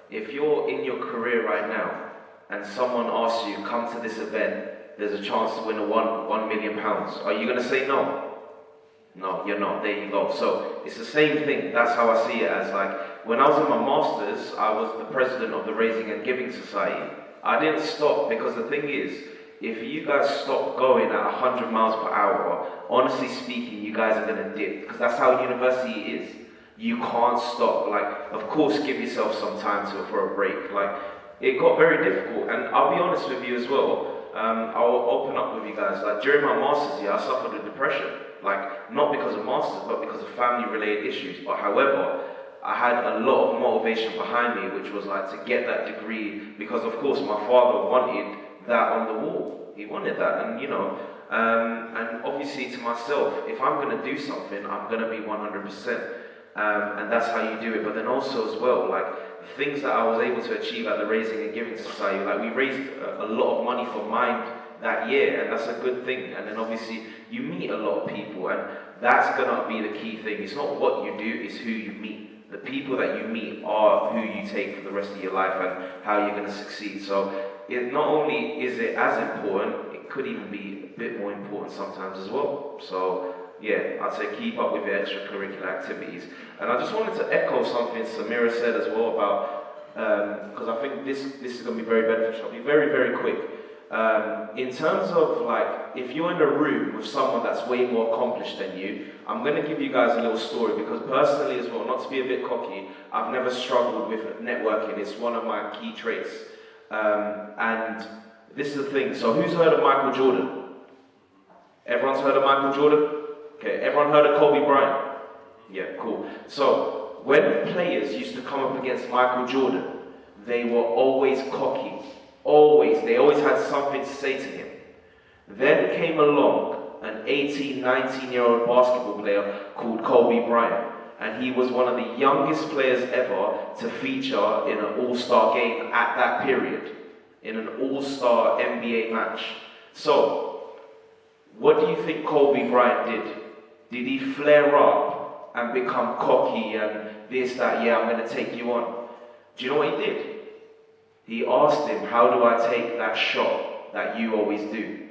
If you're in your career right now and someone asks you, come to this event, there's a chance to win £1 million, are you going to say no? No, you're not. There you go. So it's the same thing. That's how I see it as, like, when I was in my master's, I was the president of the Raising and Giving Society. I didn't stop because the thing is, if you guys stop going at 100 miles per hour, honestly speaking, you guys are going to dip, because that's how university is. You can't stop. Like, of course, give yourself some time for a break. Like, it got very difficult, and I'll be honest with you as well. I'll open up with you guys. Like, during my master's year, I suffered with depression. Like, not because of masters, but because of family-related issues. But however, I had a lot of motivation behind me, which was like to get that degree, because of course my father wanted that on the wall. He wanted that, and and obviously to myself, if I'm going to do something, I'm going to be 100%. And that's how you do it. But then also as well, like, the things that I was able to achieve at the Raising and Giving Society, like, we raised a lot of money for Mind that year, and that's a good thing. And then obviously you meet a lot of people, and that's gonna be the key thing. It's not what you do, it's who you meet. The people that you meet are who you take for the rest of your life and how you're gonna succeed. So it not only is it as important, it could even be a bit more important sometimes as well. So yeah, I'd say keep up with your extracurricular activities. And I just wanted to echo something Samira said as well about, because I think this is going to be very beneficial. I'll be very, very quick. In terms of, like, if you're in a room with someone that's way more accomplished than you, I'm going to give you guys a little story, because personally as well, not to be a bit cocky, I've never struggled with networking. It's one of my key traits. And this is the thing. So who's heard of Michael Jordan? Everyone's heard of Michael Jordan? Okay, everyone heard of Kobe Bryant? Yeah, cool. So, when players used to come up against Michael Jordan, they were always cocky. Always. They always had something to say to him. Then came along an 18, 19-year-old basketball player called Kobe Bryant. And he was one of the youngest players ever to feature in an all-star game at that period. In an all-star NBA match. So, what do you think Kobe Bryant did? Did he flare up and become cocky and this, that, yeah, I'm going to take you on? Do you know what he did? He asked him, how do I take that shot that you always do?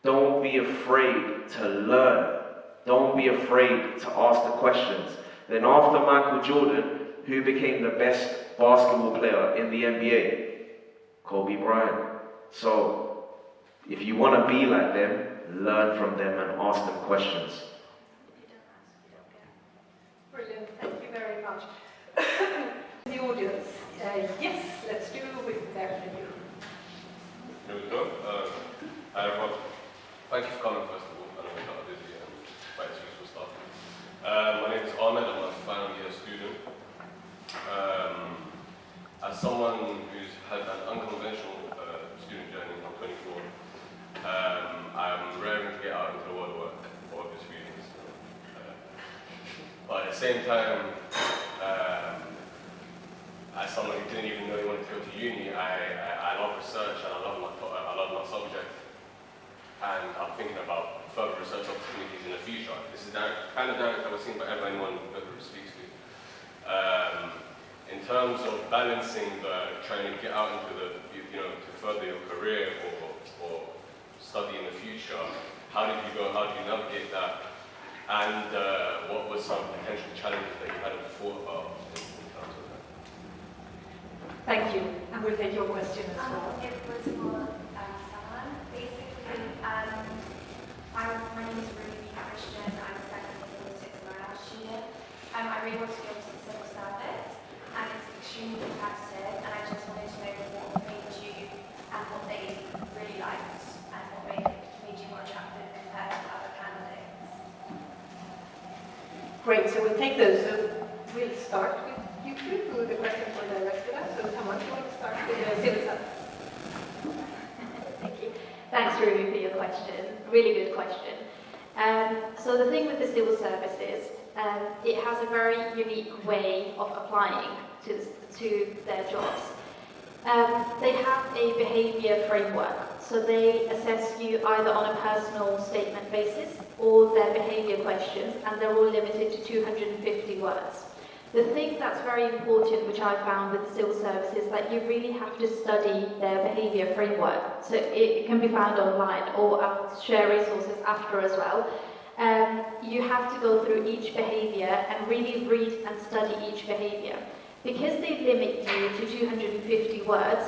Don't be afraid to learn. Don't be afraid to ask the questions. Then after Michael Jordan, who became the best basketball player in the NBA? Kobe Bryant. So, if you want to be like them, learn from them and ask them questions. Brilliant, thank you very much. The audience, yes, let's do with there for you. Here we go. Hi everyone. Thank you for coming first of all. I know we're not busy and quite useful stuff. My name is Ahmed, I'm a final year student. As someone who's had an unconventional student journey, I'm 24. I'm raring to get out into the world of work for obvious reasons. But at the same time, as someone who didn't even know he wanted to go to uni, I love research and I love my subject. And I'm thinking about further research opportunities in the future. This is kind of direct that was seen by anyone who speaks to. In terms of balancing trying to get out into the, to further your career or study in the future, how did you navigate that? And what were some potential challenges that you hadn't thought about in terms of that? Thank you, and we'll take your question as well. It was for someone. Basically, my name is Ruby Christian. I'm a second year politics and last year. I really want to go into the civil service, and it's extremely competitive, and I just wanted to know what made you and what they really liked and what made you more attractive compared to other candidates. Great, so we'll take those. So we'll start with you two, who the question for directed at. So come on, you want to start with the civil service? Thank you. Thanks, Ruby, for your question. Really good question. So So the thing with the civil service is, it has a very unique way of applying to their jobs. They have a behaviour framework, so they assess you either on a personal statement basis or their behaviour questions, and they're all limited to 250 words. The thing that's very important, which I found with the civil service, is that you really have to study their behaviour framework. So it can be found online, or I'll share resources after as well. You have to go through each behaviour and really read and study each behaviour. Because they limit you to 250 words,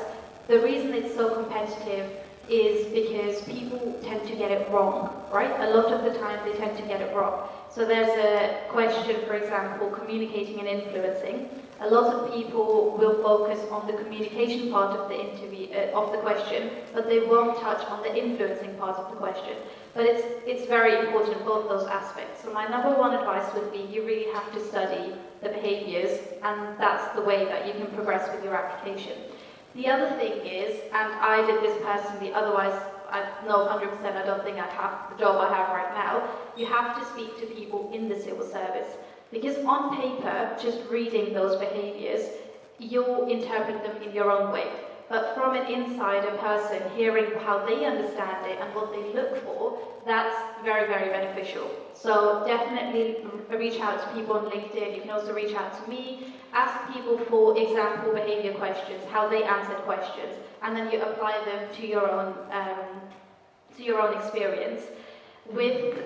the reason it's so competitive is because people tend to get it wrong, right? A lot of the time they tend to get it wrong. So there's a question, for example, communicating and influencing. A lot of people will focus on the communication part of the interview, of the question, but they won't touch on the influencing part of the question. But it's very important, both those aspects. So my number one advice would be you really have to study the behaviours, and that's the way that you can progress with your application. The other thing is, and I did this personally, otherwise I know 100% I don't think I'd have the job I have right now, you have to speak to people in the civil service. Because on paper, just reading those behaviours, you'll interpret them in your own way. But from an insider person, hearing how they understand it and what they look for, that's very, very beneficial. So definitely reach out to people on LinkedIn. You can also reach out to me. Ask people for example behaviour questions, how they answered questions, and then you apply them to your own experience. With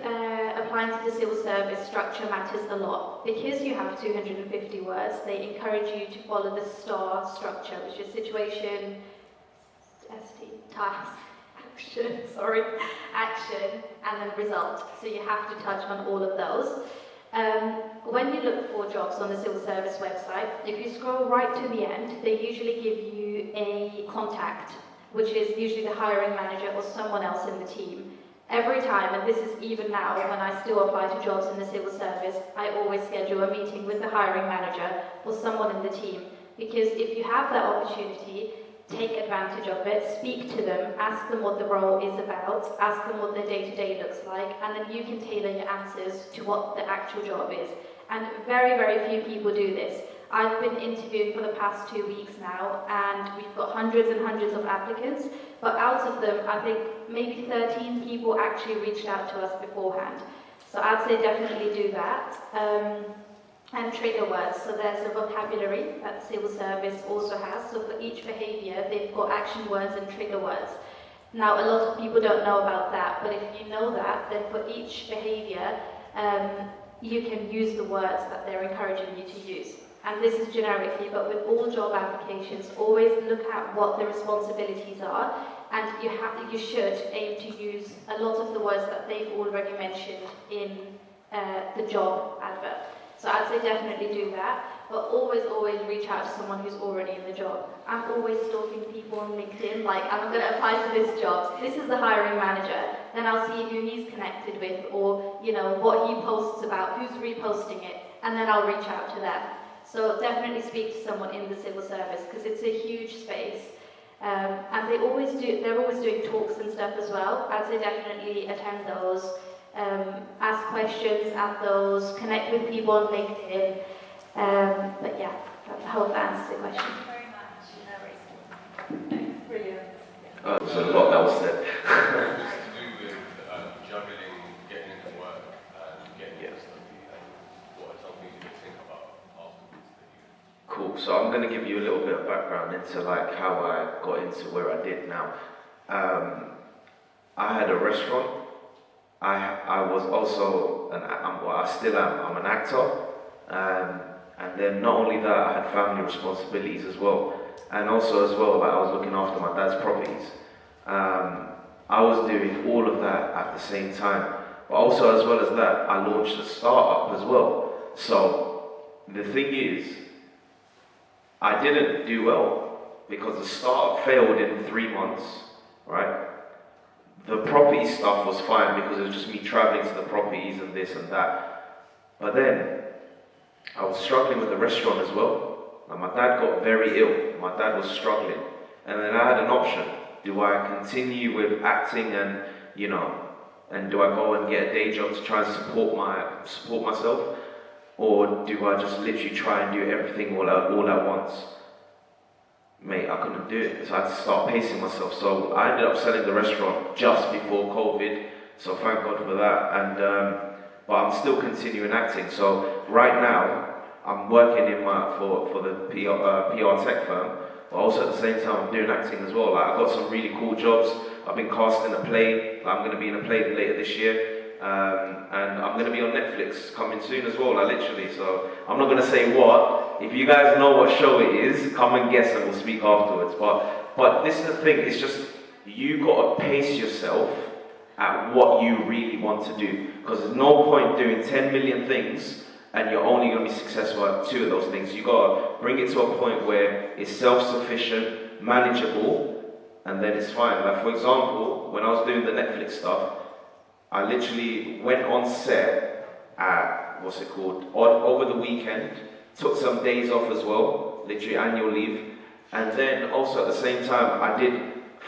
applying to the civil service, structure matters a lot. Because you have 250 words, they encourage you to follow the STAR structure, which is situation, task, action, and then result. So you have to touch on all of those. When you look for jobs on the civil service website, if you scroll right to the end, they usually give you a contact, which is usually the hiring manager or someone else in the team. Every time, and this is even now when I still apply to jobs in the civil service, I always schedule a meeting with the hiring manager or someone in the team. Because if you have that opportunity, take advantage of it, speak to them, ask them what the role is about, ask them what their day-to-day looks like, and then you can tailor your answers to what the actual job is. And very, very few people do this. I've been interviewing for the past 2 weeks now, and we've got hundreds and hundreds of applicants, but out of them, I think maybe 13 people actually reached out to us beforehand. So I'd say definitely do that. And trigger words, so there's a vocabulary that civil service also has, so for each behaviour, they've got action words and trigger words. Now, a lot of people don't know about that, but if you know that, then for each behaviour, you can use the words that they're encouraging you to use. And this is generically, but with all job applications, always look at what the responsibilities are, and you should aim to use a lot of the words that they've already mentioned in the job advert. So I'd say definitely do that, but always reach out to someone who's already in the job. I'm always stalking people on LinkedIn, like I'm going to apply for this job. This is the hiring manager. Then I'll see who he's connected with, or what he posts about, who's reposting it, and then I'll reach out to them. So definitely speak to someone in the civil service because it's a huge space. And they're always doing talks and stuff as well. I'd say definitely attend those. Ask questions at those, connect with people on LinkedIn. But yeah, I hope that answers the question. Thank you very much. Brilliant. There's a lot that was said. It's to do with juggling, getting into work, and getting into study, and what are some things you can think about afterwards that you... Cool. So I'm going to give you a little bit of background into like how I got into where I did now. I had a restaurant. I was also I still am. I'm an actor, and then not only that, I had family responsibilities as well, and also as well, like I was looking after my dad's properties. I was doing all of that at the same time, but also as well as that, I launched a startup as well. So the thing is, I didn't do well because the startup failed in 3 months, right? The property stuff was fine because it was just me traveling to the properties and this and that. But then, I was struggling with the restaurant as well. And my dad got very ill. My dad was struggling. And then I had an option. Do I continue with acting and, And do I go and get a day job to try and support myself? Or do I just literally try and do everything all at once? Mate, I couldn't do it, so I had to start pacing myself. So I ended up selling the restaurant just before COVID, so thank God for that. And but I'm still continuing acting. So right now, I'm working in for the PR tech firm, but also at the same time I'm doing acting as well. Like, I've got some really cool jobs. I've been cast in a play. I'm going to be in a play later this year, and I'm going to be on Netflix coming soon as well. Like, literally. So I'm not going to say what. If you guys know what show it is, come and guess, and we'll speak afterwards. But this is the thing. It's just you got to pace yourself at what you really want to do, because there's no point doing 10 million things and you're only going to be successful at 2 of those things. You got to bring it to a point where it's self-sufficient, manageable, and then it's fine. Like, for example, when I was doing the Netflix stuff, I literally went on set at, over the weekend, took some days off as well, literally annual leave, and then also at the same time I did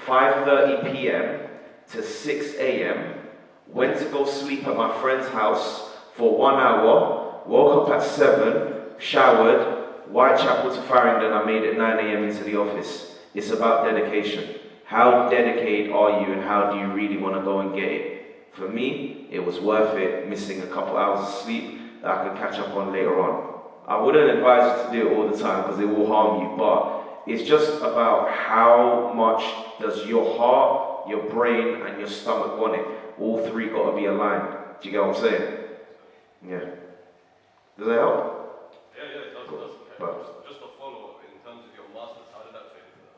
5:30 p.m. to 6 a.m, went to go sleep at my friend's house for 1 hour, woke up at 7, showered, Whitechapel to Farringdon, I made it 9 a.m. into the office. It's about dedication. How dedicated are you, and how do you really want to go and get it? For me, it was worth it, missing a couple hours of sleep that I could catch up on later on. I wouldn't advise you to do it all the time because it will harm you, but it's just about how much does your heart, your brain, and your stomach want it. All 3 got to be aligned. Do you get what I'm saying? Yeah. Does that help? Yeah, it does. Cool. Okay. Just a follow-up in terms of your masters, how did that fit into that?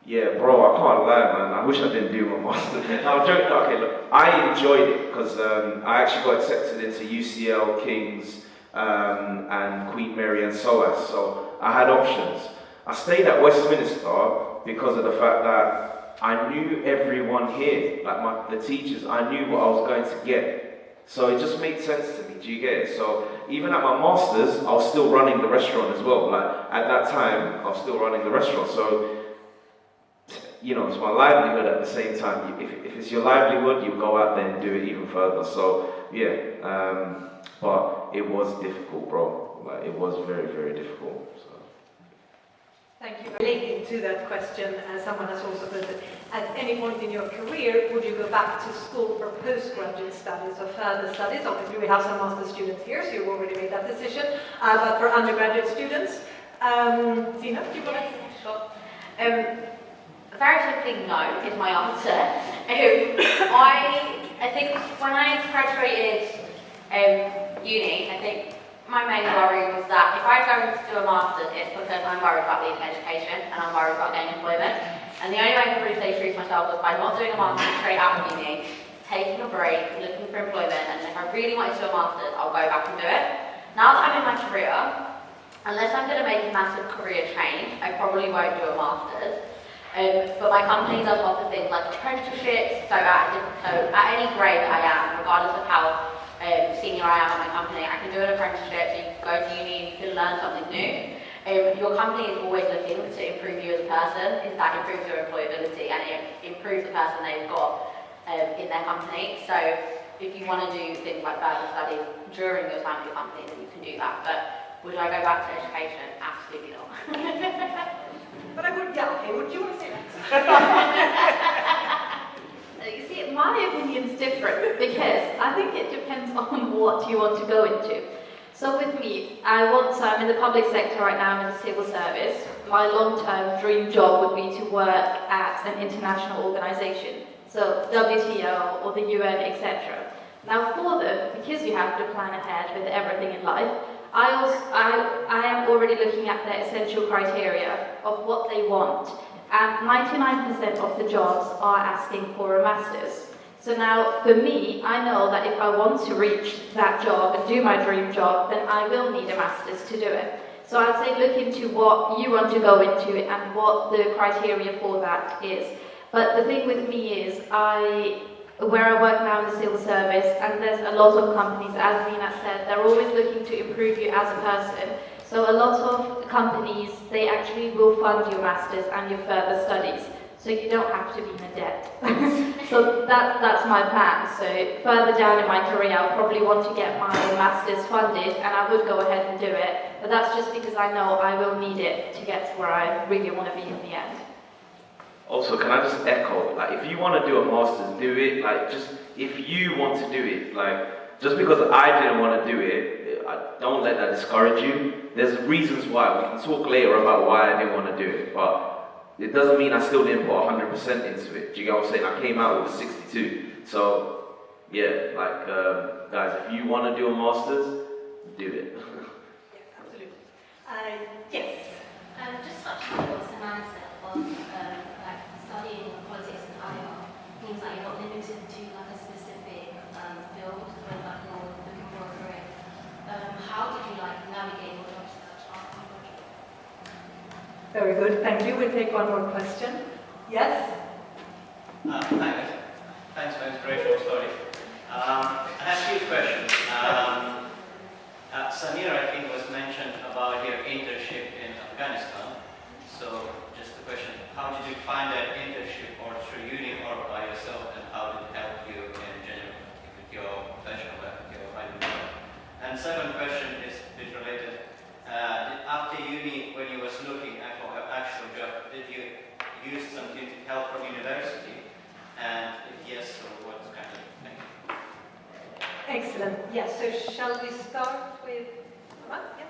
Yeah, bro, I can't lie, man. I wish I didn't do my master's. No, I'm joking. Okay, look, I enjoyed it because I actually got accepted into UCL, King's, and Queen Mary and SOAS, so I had options. I stayed at Westminster because of the fact that I knew everyone here, like the teachers. I knew what I was going to get, so it just made sense to me. Do you get it? So even at my masters, I was still running the restaurant as well. Like, at that time, I was still running the restaurant. So, you know, it's my livelihood at the same time. If it's your livelihood, you go out there and do it even further. So yeah, but it was difficult, bro. Like, it was very, very difficult. So. Thank you. Relating to that question, someone has also put it, at any point in your career, would you go back to school for postgraduate studies or further studies? Obviously, we have some master students here, so you've already made that decision. But for undergraduate students, Zina, do you want to? Sure. Very simply, no is my answer. I think when I graduated uni, I think my main worry was that if I go to do a master's, it's because I'm worried about leaving education and I'm worried about getting employment. And the only way I could really stay true to myself was by not doing a master's straight out of uni, taking a break, looking for employment, and if I really wanted to do a master's, I'll go back and do it. Now that I'm in my career, unless I'm going to make a massive career change, I probably won't do a master's. But my company does offer things like apprenticeships, so at any grade that I am, regardless of how senior I am at my company, I can do an apprenticeship, so you can go to uni, you can learn something new. Your company is always looking to improve you as a person, because that improves your employability and it improves the person they've got in their company. So if you want to do things like further studies during your time at your company, then you can do that. But would I go back to education? Absolutely not. But I would, yeah, okay, would you want to say that? You see, my opinion's different because I think it depends on what you want to go into. So with me, I'm in the public sector right now, I'm in the civil service. My long-term dream job would be to work at an international organization, so WTO or the UN, etc. Now for them, because you have to plan ahead with everything in life, I am already looking at their essential criteria of what they want, and 99% of the jobs are asking for a master's. So now, for me, I know that if I want to reach that job and do my dream job, then I will need a master's to do it. So I'd say look into what you want to go into and what the criteria for that is. But the thing with me is, where I work now in the civil service, and there's a lot of companies, as Zina said, they're always looking to improve you as a person. So a lot of companies, they actually will fund your masters and your further studies. so you don't have to be in debt. So that's my plan. So further down in my career, I'll probably want to get my master's funded, and I would go ahead and do it. But that's just because I know I will need it to get to where I really want to be in the end. Also, can I just echo, like, if you want to do a master's, do it. Like, just, if you want to do it, like, just because I didn't want to do it, don't let that discourage you. There's reasons why. We can talk later about why I didn't want to do it, but it doesn't mean I still didn't put 100% into it. Do you get what I'm saying? I came out with a 62. So, yeah, like, guys, if you want to do a master's, do it. Yes, absolutely. Yes. Just touching on what Samantha said of like studying politics and IR means that you're not limited to like a specific field when like you're looking for a career. How did you like navigate your job search after you graduated? Very good, thank you. We'll take one more question. Yes? Thanks for the inspirational story. I have a few questions. Samira, I think, was mentioned about your internship in Afghanistan. So, just a question, how did you find that internship, or through uni or by yourself, and how did it help you in general with your professional work, with your writing work? And second question is a bit related. After uni, when you was looking for an actual job, did you use something to help from university? And if yes, so what kind of thing? Excellent. Yes, so shall we start with Aman? Yeah.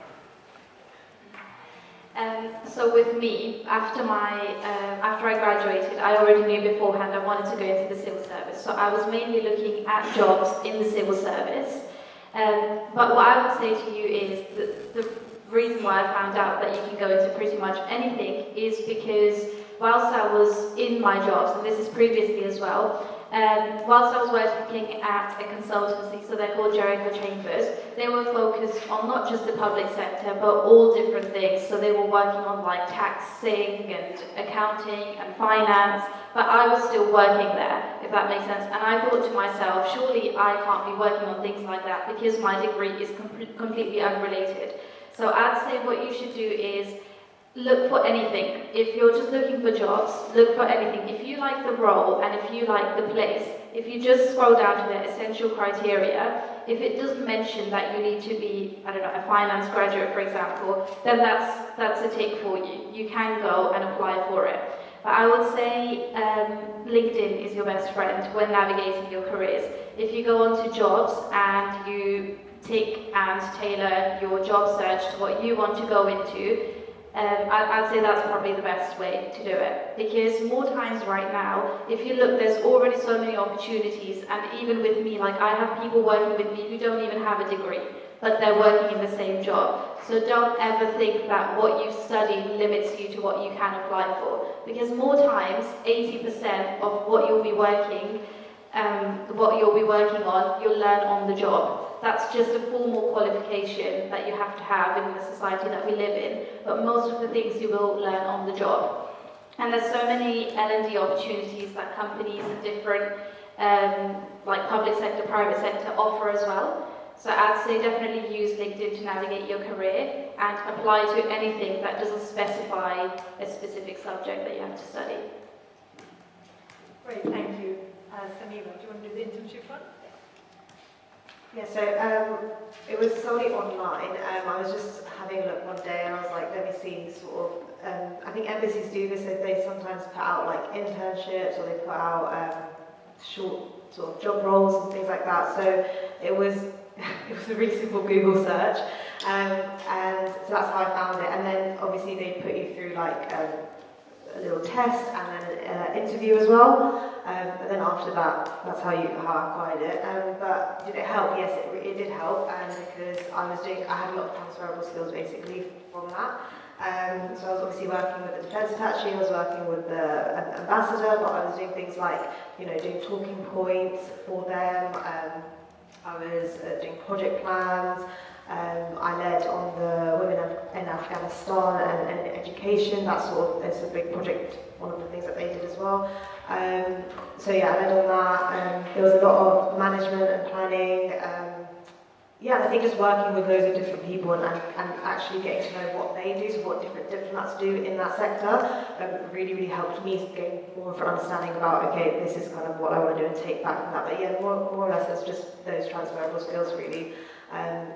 So with me, after I graduated, I already knew beforehand I wanted to go into the civil service. So I was mainly looking at jobs in the civil service. But what I would say to you is the reason why I found out that you can go into pretty much anything is because whilst I was in my jobs, and this is previously as well, whilst I was working at a consultancy, so they're called Jericho Chambers, they were focused on not just the public sector, but all different things. So they were working on like taxing and accounting and finance, but I was still working there, if that makes sense. And I thought to myself, surely I can't be working on things like that because my degree is completely unrelated. So I'd say what you should do is look for anything. If you're just looking for jobs, look for anything. If you like the role and if you like the place, if you just scroll down to the essential criteria, if it doesn't mention that you need to be, I don't know, a finance graduate, for example, then that's a tick for you. You can go and apply for it. But I would say LinkedIn is your best friend when navigating your careers. If you go onto jobs and you take and tailor your job search to what you want to go into, I'd say that's probably the best way to do it. Because more times right now, if you look, there's already so many opportunities, and even with me, like I have people working with me who don't even have a degree, but they're working in the same job. So don't ever think that what you've studied limits you to what you can apply for. Because more times, 80% of what you'll be working on, you'll learn on the job. That's just a formal qualification that you have to have in the society that we live in, but most of the things you will learn on the job. And there's so many L&D opportunities that companies and different, like public sector, private sector offer as well. So I'd say definitely use LinkedIn to navigate your career and apply to anything that doesn't specify a specific subject that you have to study. Great, thank you. Samira, do you want to do the internship one? Yeah, so it was solely online. I was just having a look one day and I was like, let me see sort of, I think embassies do this, they sometimes put out like internships or they put out short sort of job roles and things like that. So it was a really simple Google search, and so that's how I found it. And then obviously they put you through like a little test and then an interview as well. And then after that, that's how I acquired it. But did it help? Yes, it did help, because I had a lot of transferable skills basically from that. So I was obviously working with the defence attaché, I was working with the ambassador, but I was doing things like, doing talking points for them. I was doing project plans. I led on the women in Afghanistan and education. That's a big project, one of the things that they did as well. So yeah, I led on that. There was a lot of management and planning. yeah, I think just working with loads of different people and actually getting to know what they do, so what different diplomats do in that sector, really, really helped me gain more of an understanding about, okay, this is kind of what I want to do and take back from that. But yeah, more or less it's just those transferable skills really.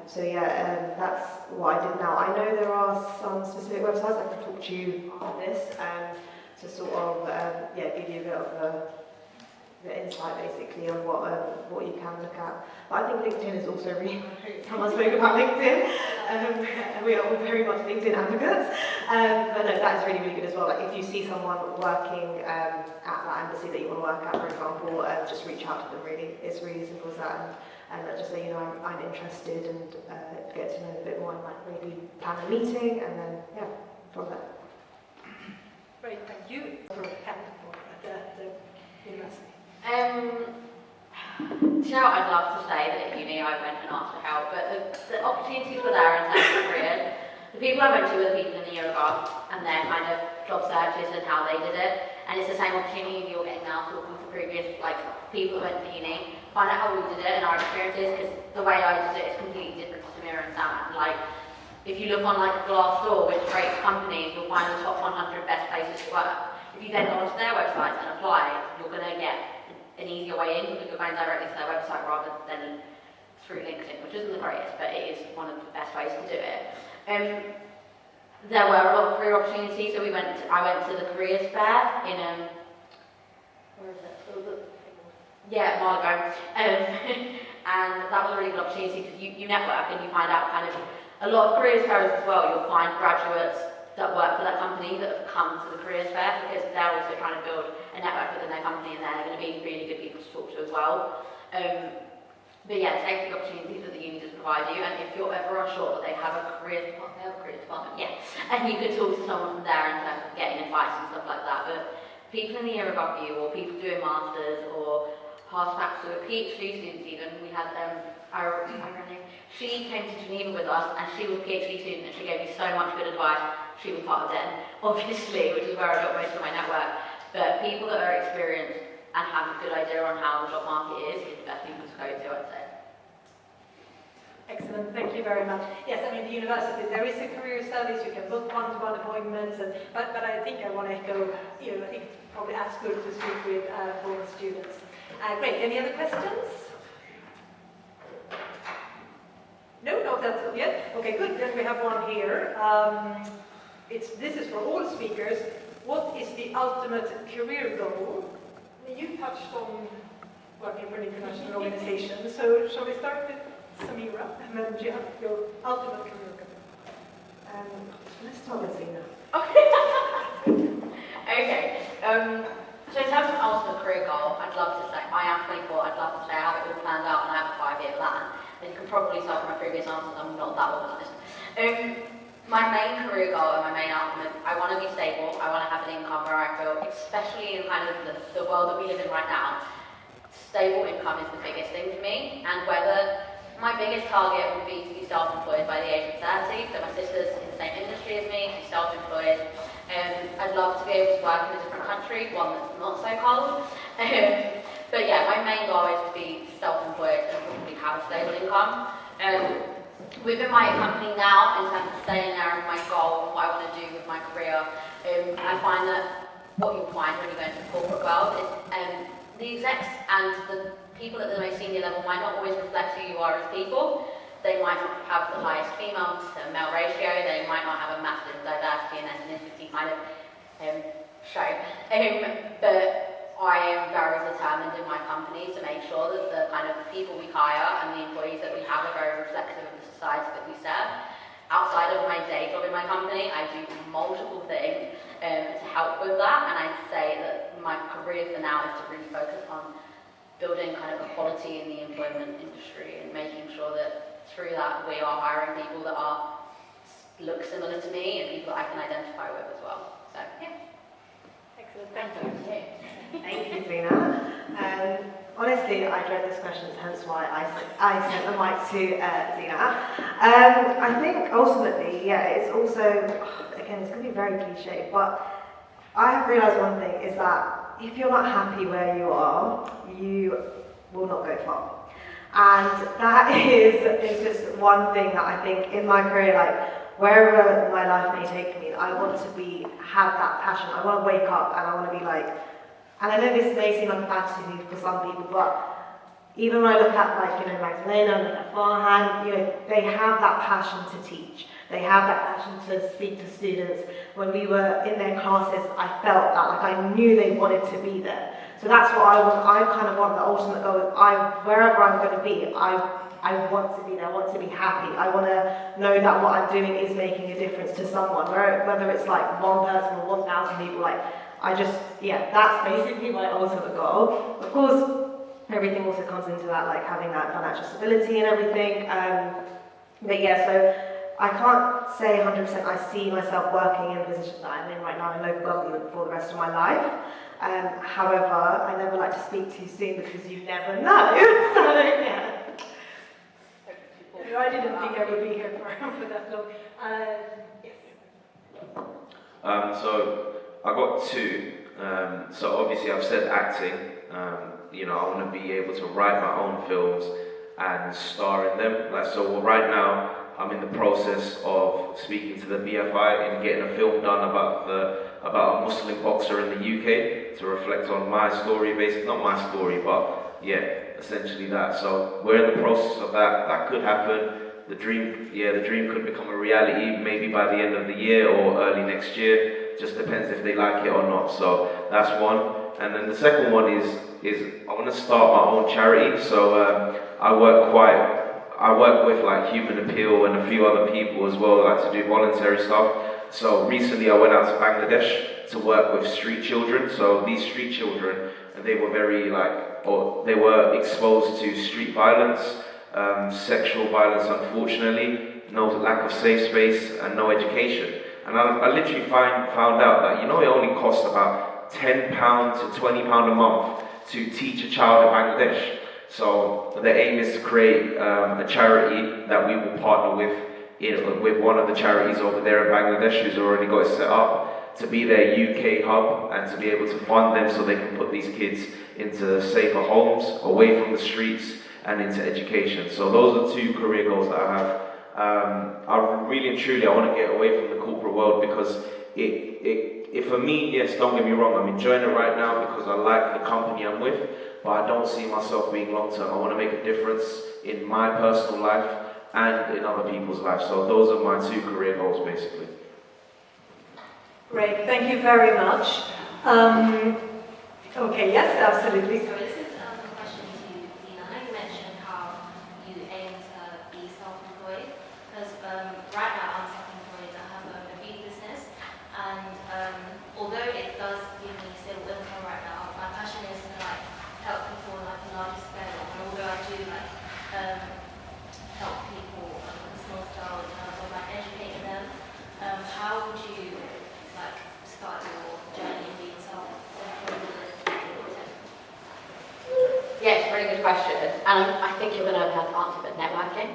So yeah, that's what I did now. I know there are some specific websites I can talk to you on this to sort of give you a bit of the insight basically on what you can look at. But I think LinkedIn is also really, someone spoke about LinkedIn, we are all very much LinkedIn advocates, but no, that is really, really good as well. Like if you see someone working at that embassy that you want to work at, for example, just reach out to them really. It's really as simple as that, and just say, you know, I'm interested, and get to know a bit more, and like maybe plan a meeting, and then yeah, from there. Great, thank you. For at the university. Do you know what I'd love to say that at uni I went and asked for help, but the opportunities were there in terms of careers. The people I went to were the people in the year above and their kind of job searches and how they did it. And it's the same opportunity you're getting now talking to previous people that went to uni. Find out how we did it and our experiences, because the way I did it is completely different to Samira and Sam. If you look on Glassdoor, which rates companies, you'll find the top 100 best places to work. If you then go onto their websites and apply, you're going to get an easier way in because you're going directly to their website rather than through LinkedIn, which isn't the greatest, but it is one of the best ways to do it. There were a lot of career opportunities, so I went to the careers fair in where is it? Yeah, a while ago, and that was a really good opportunity because you network and you find out kind of a lot of careers fairs as well. You'll find graduates that work for that company that have come to the careers fair because they're also trying to build a network within their company, and they're going to be really good people to talk to as well. But yeah, take the opportunities that the uni does provide you, and if you're ever unsure that they have a careers department, yeah, and you could talk to someone from there in terms of getting advice and stuff like that. But people in the year above you, or people doing masters, or past facts, or PhD students even, we had she came to Geneva with us, and she was a PhD student, and she gave me so much good advice. She was part of DEN, obviously, which is where I got most of my network. But people that are experienced and have a good idea on how the job market is the best people to go to, I'd say. Excellent, thank you very much. Yes, I mean, the university, there is a career service, you can book one-to-one appointments, but I think I want to echo, I think it's probably as good to speak with former students. Great, any other questions? No, not that's it yet. Okay, good, then we have one here. This is for all speakers. What is the ultimate career goal? You touched on working for an international organization, so shall we start with Samira, and then you have your ultimate career goal? Let's start with Zina. Okay. So in terms of ultimate career goal, I'd love to say, I am 24, I'd love to say I have it all planned out and I have a 5-year plan. And you can probably tell from my previous answers, I'm not that organised. My main career goal and my main outcome is I want to be stable, I want to have an income where I feel, especially in kind of the world that we live in right now, stable income is the biggest thing for me. And whether my biggest target would be to be self-employed by the age of 30, so my sister's in the same industry as me, she's self-employed. I'd love to be able to work in a different country, one that's not so cold. But yeah, my main goal is to be self-employed and probably have a stable income. Within my company now, in terms of staying there and my goal and what I want to do with my career, I find that what you'll find when you go into the corporate world is the execs and the people at the most senior level might not always reflect who you are as people. They might not have the highest female to male ratio, they might not have a massive diversity and ethnicity kind of show. But I am very determined in my company to make sure that the kind of people we hire and the employees that we have are very reflective of the society that we serve. Outside of my day job in my company, I do multiple things to help with that, and I'd say that my career for now is to really focus on building kind of equality in the employment industry and making sure that through that we are hiring people that look similar to me and people that I can identify with as well. So, yeah. Excellent, thank you. Thank you, Zina. Honestly, I dread this question, hence why I sent the mic to Zina. I think ultimately, yeah, it's also, again, it's going to be very cliche, but I have realised one thing is that if you're not happy where you are, you will not go far. And that is just one thing that I think in my career, like wherever my life may take me, I want to have that passion. I want to wake up and I want to be like, and I know this may seem like a fantasy for some people, but even when I look at like, Magdalena and look at Farhan, they have that passion to teach. They have that passion to speak to students. When we were in their classes, I felt that, like I knew they wanted to be there. So that's what I want. I kind of want the ultimate goal. Wherever I'm going to be, I want to be there. I want to be happy. I want to know that what I'm doing is making a difference to someone. Whether it's like one person or 1,000 people, that's basically my ultimate goal. Of course, everything also comes into that, like having that financial stability and everything. So I can't say 100% I see myself working in the position that I'm in right now in local government for the rest of my life. However, I never like to speak too soon because you never know. So, yeah. I didn't think I would be here for that long. Yes. So I got two. So obviously I've said acting. I want to be able to write my own films and star in them. So right now I'm in the process of speaking to the BFI and getting a film done about a Muslim boxer in the UK to reflect on my story, basically not my story, but essentially that. So we're in the process of that. That could happen. The dream could become a reality maybe by the end of the year or early next year. Just depends if they like it or not. So that's one. And then the second one is I want to start my own charity. So I work with like Human Appeal and a few other people as well, like to do voluntary stuff. So recently I went out to Bangladesh to work with street children. So these street children, they were they were exposed to street violence, sexual violence unfortunately, no lack of safe space and no education. And I literally found out that, it only costs about £10 to £20 a month to teach a child in Bangladesh. So the aim is to create a charity that we will partner with one of the charities over there in Bangladesh who's already got it set up to be their UK hub and to be able to fund them so they can put these kids into safer homes, away from the streets and into education. So those are two career goals that I have. I really and truly, I want to get away from the corporate world because it for me, yes, don't get me wrong, I'm enjoying it right now because I like the company I'm with, but I don't see myself being long term. I want to make a difference in my personal life and in other people's lives. So those are my two career goals, basically. Great, thank you very much. Okay, yes, absolutely. So this is a question to Zina. I know you mentioned how you aim to be self-employed, because right now I'm self-employed. I have a feed business, and although it does give me stable income right now, my passion is to help people on a larger scale. And although I do help people on a small scale in terms of educating them, how would you start your journey in being self-employed? Yes, really good question. And I think you're going to have to answer, but networking,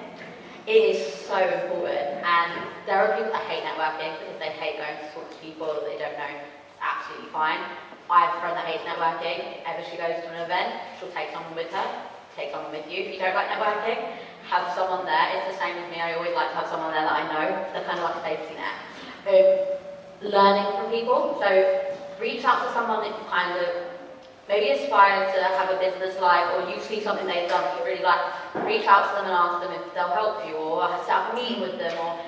it is so important. And there are people that hate networking because they hate going to talk to people that they don't know. It's absolutely fine. I have a friend that hates networking. If ever she goes to an event, she'll take someone with her, take someone with you. If you don't like networking, have someone there. It's the same with me. I always like to have someone there that I know. They're kind of like a safety net. Learning from people. So reach out to someone that you kind of maybe aspire to have a business like, or you see something they've done that you really like. Reach out to them and ask them if they'll help you, or set up a meeting with them, or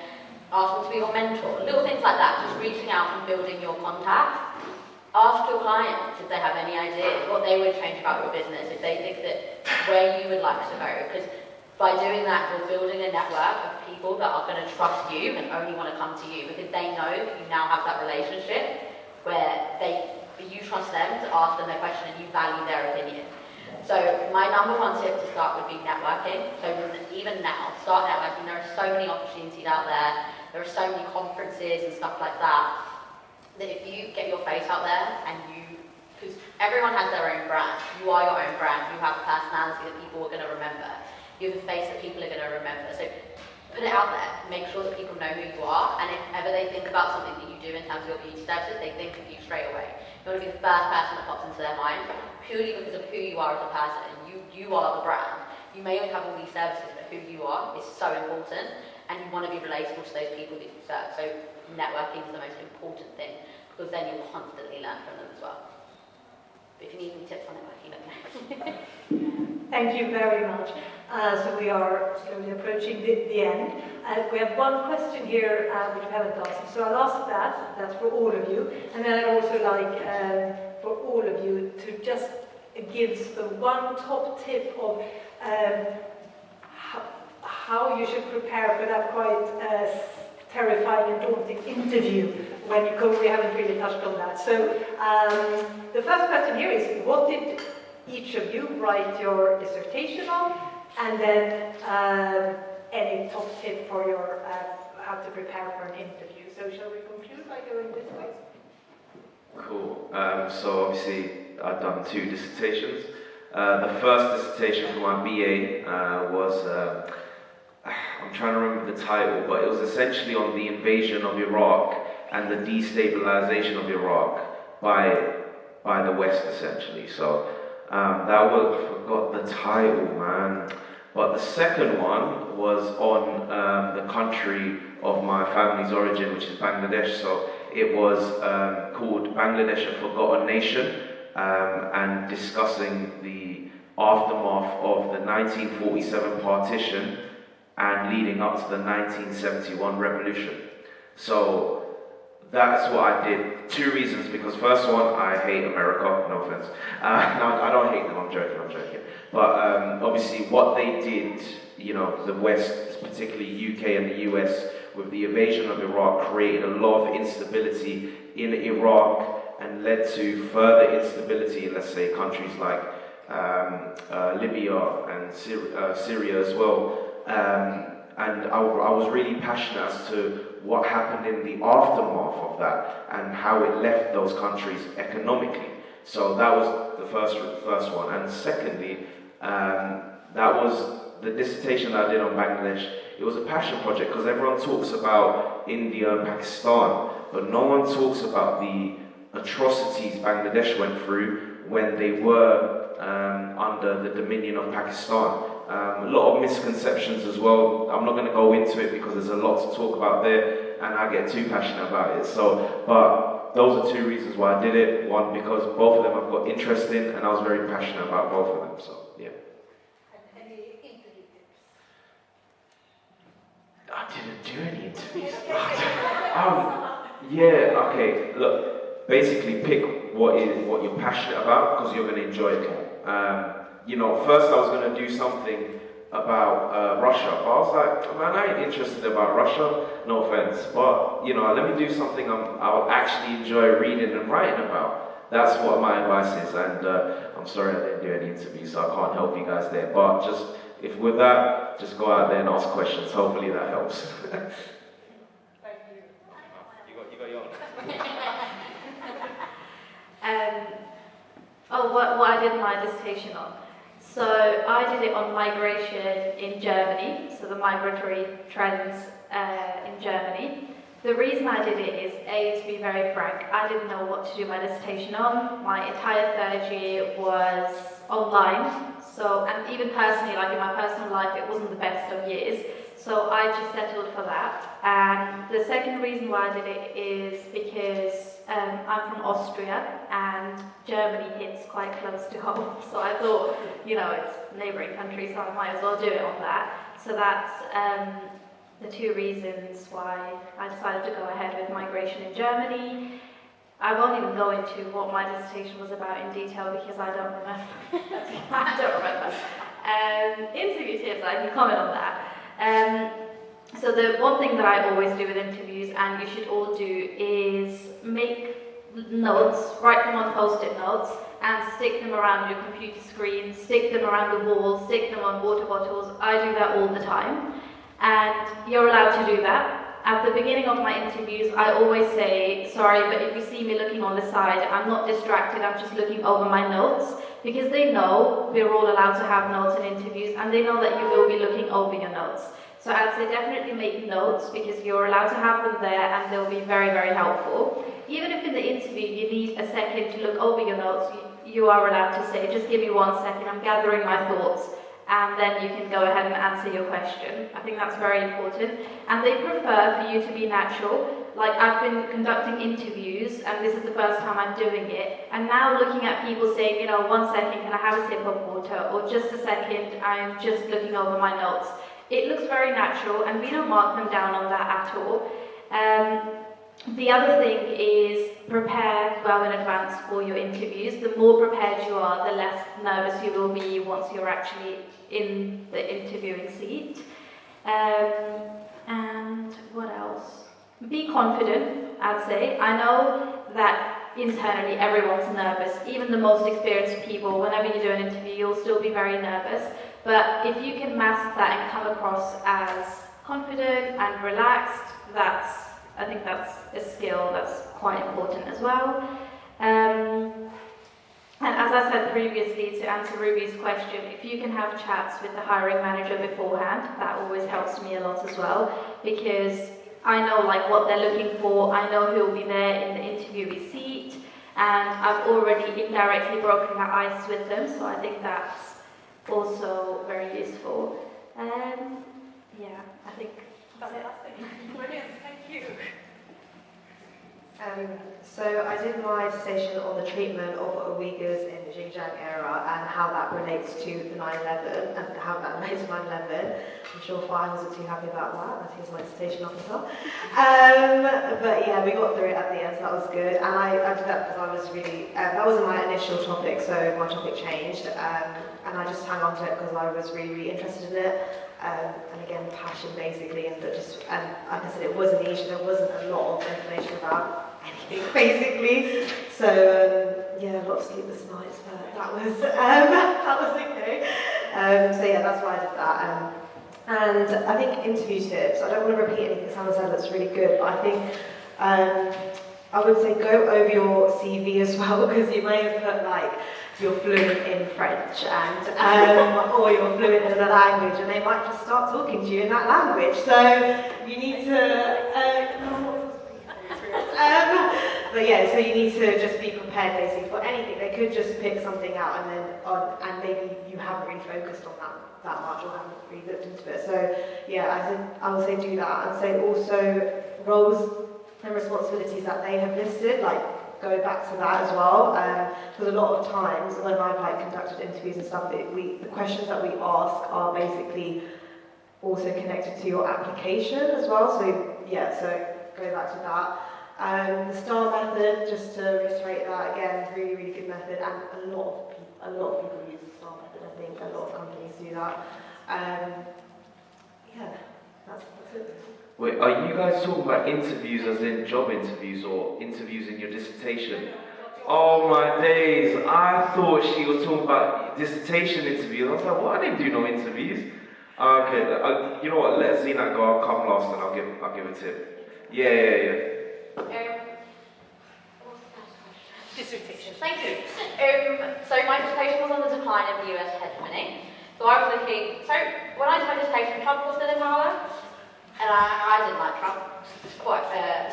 ask them to be your mentor. Little things like that, just reaching out and building your contacts. Ask your clients if they have any ideas, what they would change about your business, if they think that where you would like to go. Because by doing that, you're building a network of people that are going to trust you and only want to come to you because they know that you now have that relationship where you trust them to ask them their question and you value their opinion. So my number one tip to start would be networking. So even now, start networking. There are so many opportunities out there. There are so many conferences and stuff like that, that if you get your face out there and because everyone has their own brand. You are your own brand. You have a personality that people are going to remember. You have a face that people are going to remember. So put it out there. Make sure that people know who you are. And if ever they think about something that you do in terms of your beauty services, they think of you straight away. You want to be the first person that pops into their mind, purely because of who you are as a person. You are the brand. you may only have all these services, but who you are is so important, and you want to be relatable to those people that you serve. So networking is the most important thing, because then you'll constantly learn from them as well. But if you need any tips on networking, let me know. Thank you very much. So we are slowly approaching the end. We have one question here which we haven't asked. So I'll ask that. That's for all of you. And then I'd also like for all of you to just give the one top tip of how you should prepare for that quite terrifying and daunting interview when you go. We haven't really touched on that. So the first question here is, what did each of you write your dissertation on? And then any top tip for your how to prepare for an interview. So shall we conclude by going this way? Cool. So obviously I've done 2 dissertations. The first dissertation for my BA was, I'm trying to remember the title, but it was essentially on the invasion of Iraq and the destabilization of Iraq by the West, essentially. So that was, I forgot the title, man. But the second one was on the country of my family's origin, which is Bangladesh. So it was called Bangladesh, a Forgotten Nation, and discussing the aftermath of the 1947 partition and leading up to the 1971 revolution. So that's what I did. 2 reasons, because first one, I hate America, no offense. No, I don't hate them, I'm joking. But obviously what they did, you know, the West, particularly UK and the US, with the invasion of Iraq, created a lot of instability in Iraq and led to further instability in, let's say, countries like Libya and Syria as well. And I was really passionate as to what happened in the aftermath of that and how it left those countries economically. So that was the first one. And secondly, that was the dissertation that I did on Bangladesh. It was a passion project because everyone talks about India and Pakistan, but no one talks about the atrocities Bangladesh went through when they were under the dominion of Pakistan. A lot of misconceptions as well. I'm not going to go into it because there's a lot to talk about there and I get too passionate about it. So, but those are 2 reasons why I did it. One, because both of them I've got interest in and I was very passionate about both of them. So, yeah. And any interview tips? I didn't do any interviews. Yeah, okay. Look, basically pick what you're passionate about because you're going to enjoy it more. You know, first I was going to do something about Russia, but I was like, man, I ain't interested about Russia, no offense, but, you know, let me do something I'll actually enjoy reading and writing about. That's what my advice is, and I'm sorry I didn't do any interviews, so I can't help you guys there, but just, if with that, just go out there and ask questions, hopefully that helps. Thank you. You got your What I did my dissertation on. So I did it on migration in Germany, so the migratory trends in Germany. The reason I did it is, A, to be very frank, I didn't know what to do my dissertation on. My entire 3rd year was online, so, and even personally, like in my personal life, it wasn't the best of years. So I just settled for that. And the second reason why I did it is because I'm from Austria and Germany hits quite close to home. So I thought, you know, it's a neighbouring country, so I might as well do it on that. So that's the 2 reasons why I decided to go ahead with migration in Germany. I won't even go into what my dissertation was about in detail because I don't remember. I don't remember. Interview tips, I can comment on that. So the one thing that I always do with interviews, and you should all do, is make notes, write them on post-it notes, and stick them around your computer screen, stick them around the wall, stick them on water bottles. I do that all the time, and you're allowed to do that. At the beginning of my interviews, I always say, sorry, but if you see me looking on the side, I'm not distracted, I'm just looking over my notes, because they know we're all allowed to have notes in interviews, and they know that you will be looking over your notes. So I'd say definitely make notes, because you're allowed to have them there, and they'll be very, very helpful. Even if in the interview you need a second to look over your notes, you are allowed to say, just give me 1 second, I'm gathering my thoughts, and then you can go ahead and answer your question. I think that's very important. And they prefer for you to be natural. Like, I've been conducting interviews, and this is the first time I'm doing it, and now looking at people saying, you know, 1 second, can I have a sip of water, or just a second, I'm just looking over my notes. It looks very natural, and we don't mark them down on that at all. The other thing is prepare well in advance for your interviews. The more prepared you are, the less nervous you will be once you're actually in the interviewing seat. And what else? Be confident, I'd say. I know that internally everyone's nervous. Even the most experienced people, whenever you do an interview, you'll still be very nervous. But if you can mask that and come across as confident and relaxed, I think that's a skill that's quite important as well. And as I said previously, to answer Ruby's question, if you can have chats with the hiring manager beforehand, that always helps me a lot as well, because I know like what they're looking for, I know who will be there in the interviewee seat, and I've already indirectly broken that ice with them, so I think that's also very useful. Yeah, I think that's it. Brilliant, thank you. So I did my dissertation on the treatment of Uyghurs in the Xinjiang era and how that relates to the 9/11 and how that relates to 9/11. I'm sure Fine wasn't too happy about that, as he was my dissertation officer. But yeah, we got through it at the end, so that was good. And I did that because I was really, that wasn't my initial topic, so my topic changed. And I just hung on to it because I was really, really interested in it. And again, passion basically, and like I said, it was a niche. There wasn't a lot of information about anything basically. So yeah, a lot of sleepless nights, but that was okay. So yeah, that's why I did that. And I think interview tips. I don't want to repeat anything Sam said. That's really good, but I think I would say go over your CV as well, because you may have put like you're fluent in French and or you're fluent in a language, and they might just start talking to you in that language. So you need to. But yeah, so you need to just be prepared basically for anything. They could just pick something out and then and maybe you haven't really focused on that much or haven't really looked into it. So yeah, I would say do that, and say also roles and responsibilities that they have listed, like go back to that as well. Because a lot of times when I've like conducted interviews and stuff, the questions that we ask are basically also connected to your application as well. So yeah, so go back to that. The STAR method, just to reiterate that again, really, really good method, and a lot of people use the STAR method. I think a lot of companies do that. Yeah, that's it. Wait, are you guys talking about interviews as in job interviews or interviews in your dissertation? Oh my days, I thought she was talking about dissertation interviews. I was like, what? I didn't do no interviews. Okay, you know what, let Zena go, I'll come last and I'll give a tip. Yeah. Dissertation. Thank you. So my dissertation was on the decline of US hegemony. So I was looking, so when I did my dissertation, Trump was still in power, and I didn't like Trump.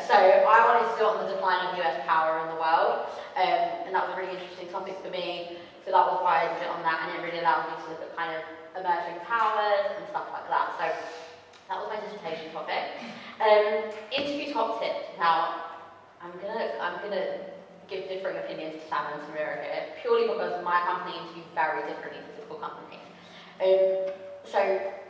So I wanted to do it on the decline of US power in the world, and that was a really interesting topic for me. So that was why I did it on that, and it really allowed me to look at kind of emerging powers and stuff like that. So that was my dissertation topic. Interview top tips. Now, I'm gonna give differing opinions to Sam and Samira here, purely because my company interviews very differently to typical companies. So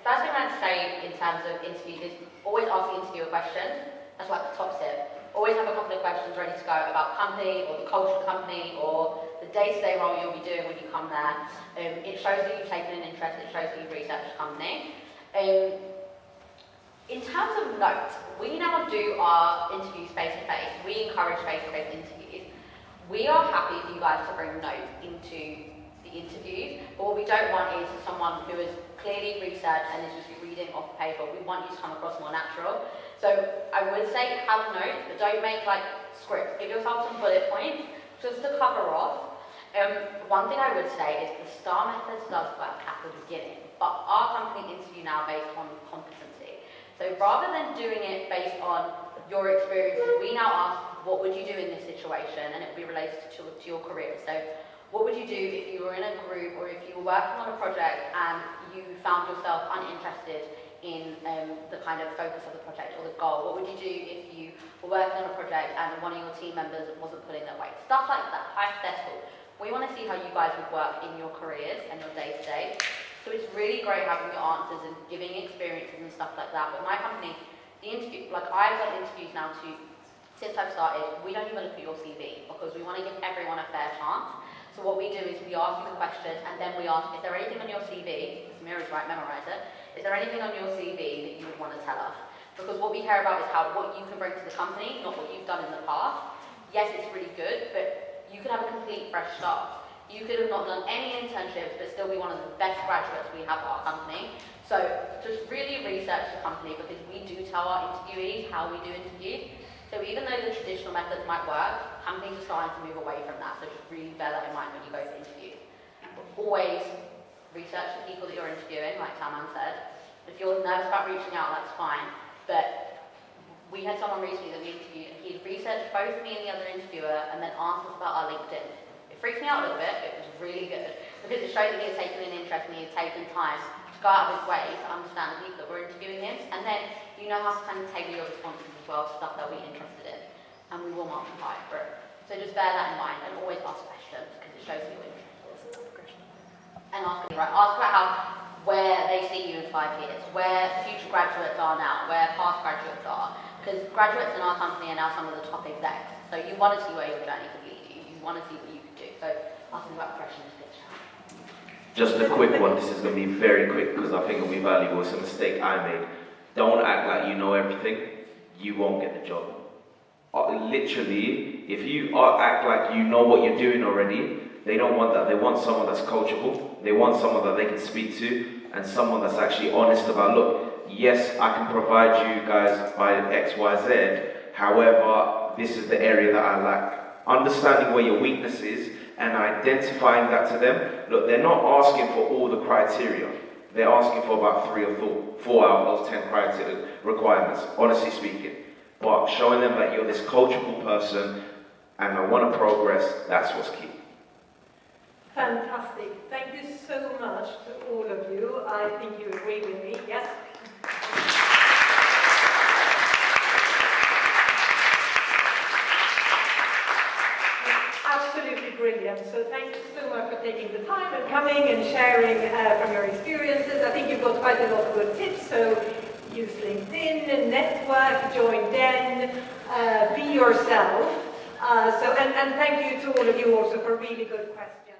first thing I'd say in terms of interviews is always ask the interviewer questions. That's like the top tip. Always have a couple of questions ready to go about company or the culture of the company or the day-to-day role you'll be doing when you come there. It shows that you've taken an interest, it shows that you've researched the company. In terms of notes, we now do our interviews face-to-face. We encourage face-to-face interviews. We are happy for you guys to bring notes into the interviews, but what we don't want is someone who has clearly researched and is just reading off paper. We want you to come across more natural. So I would say have notes, but don't make like scripts. Give yourself some bullet points just to cover off. One thing I would say is the STAR method does work at the beginning, but our company interview now based on competency. So rather than doing it based on your experiences, we now ask, what would you do in this situation? And it will be related to your career. So What would you do if you were in a group or if you were working on a project and you found yourself uninterested in the kind of focus of the project or the goal? What would you do if you were working on a project and one of your team members wasn't pulling their weight? Stuff like that, hypothetical. We want to see how you guys would work in your careers and your day-to-day. So it's really great having your answers and giving experiences and stuff like that. But my company, the interview, like I've done interviews now since I've started, we don't even look at your CV because we want to give everyone a fair chance. So what we do is we ask you the question and then we ask, is there anything on your CV, Samira's right, memorise it, is there anything on your CV that you would want to tell us? Because what we care about is what you can bring to the company, not what you've done in the past. Yes, it's really good, but you could have a complete fresh start. You could have not done any internships but still be one of the best graduates we have at our company. So just really research the company because we do tell our interviewees how we do interviews. So even though the traditional methods might work, companies are starting to move away from that. So just really bear that in mind when you go to interview. Always research the people that you're interviewing, like Salman said. If you're nervous about reaching out, that's fine. But we had someone recently that we interviewed and he'd researched both me and the other interviewer and then asked us about our LinkedIn. It freaked me out a little bit, but it was really good because it showed that he had taken an interest and he had taken time to go out of his way to understand the people that were interviewing him. And then you know how to kind of tailor your responses as well to stuff they'll be interested in. And we will mark them high for it. So just bear that in mind and always ask questions because it shows that you're interested. And ask about where they see you in 5 years, where future graduates are now, where past graduates are. Because graduates in our company are now some of the top execs. So you want to see where your journey could lead you. You want to see what you could do. So ask them about questions. Just a quick one. This is going to be very quick because I think it'll be valuable. It's a mistake I made. Don't act like you know everything. You won't get the job. Literally, if you act like you know what you're doing already, they don't want that. They want someone that's coachable. They want someone that they can speak to and someone that's actually honest about, look, yes, I can provide you guys by X, Y, Z. However, this is the area that I lack. Understanding where your weakness is and identifying that to them. Look, they're not asking for all the criteria. They're asking for about 3 or 4 out of those 10 criteria requirements, honestly speaking. But showing them that you're this coachable person and I want to progress, that's what's key. Fantastic. Thank you so much to all of you. I think you agree with me. Yes? Absolutely brilliant. So thank you so much for taking the time and coming and sharing from your experiences. I think you've got quite a lot of good tips. So use LinkedIn, network, join Den, be yourself. And thank you to all of you also for really good questions.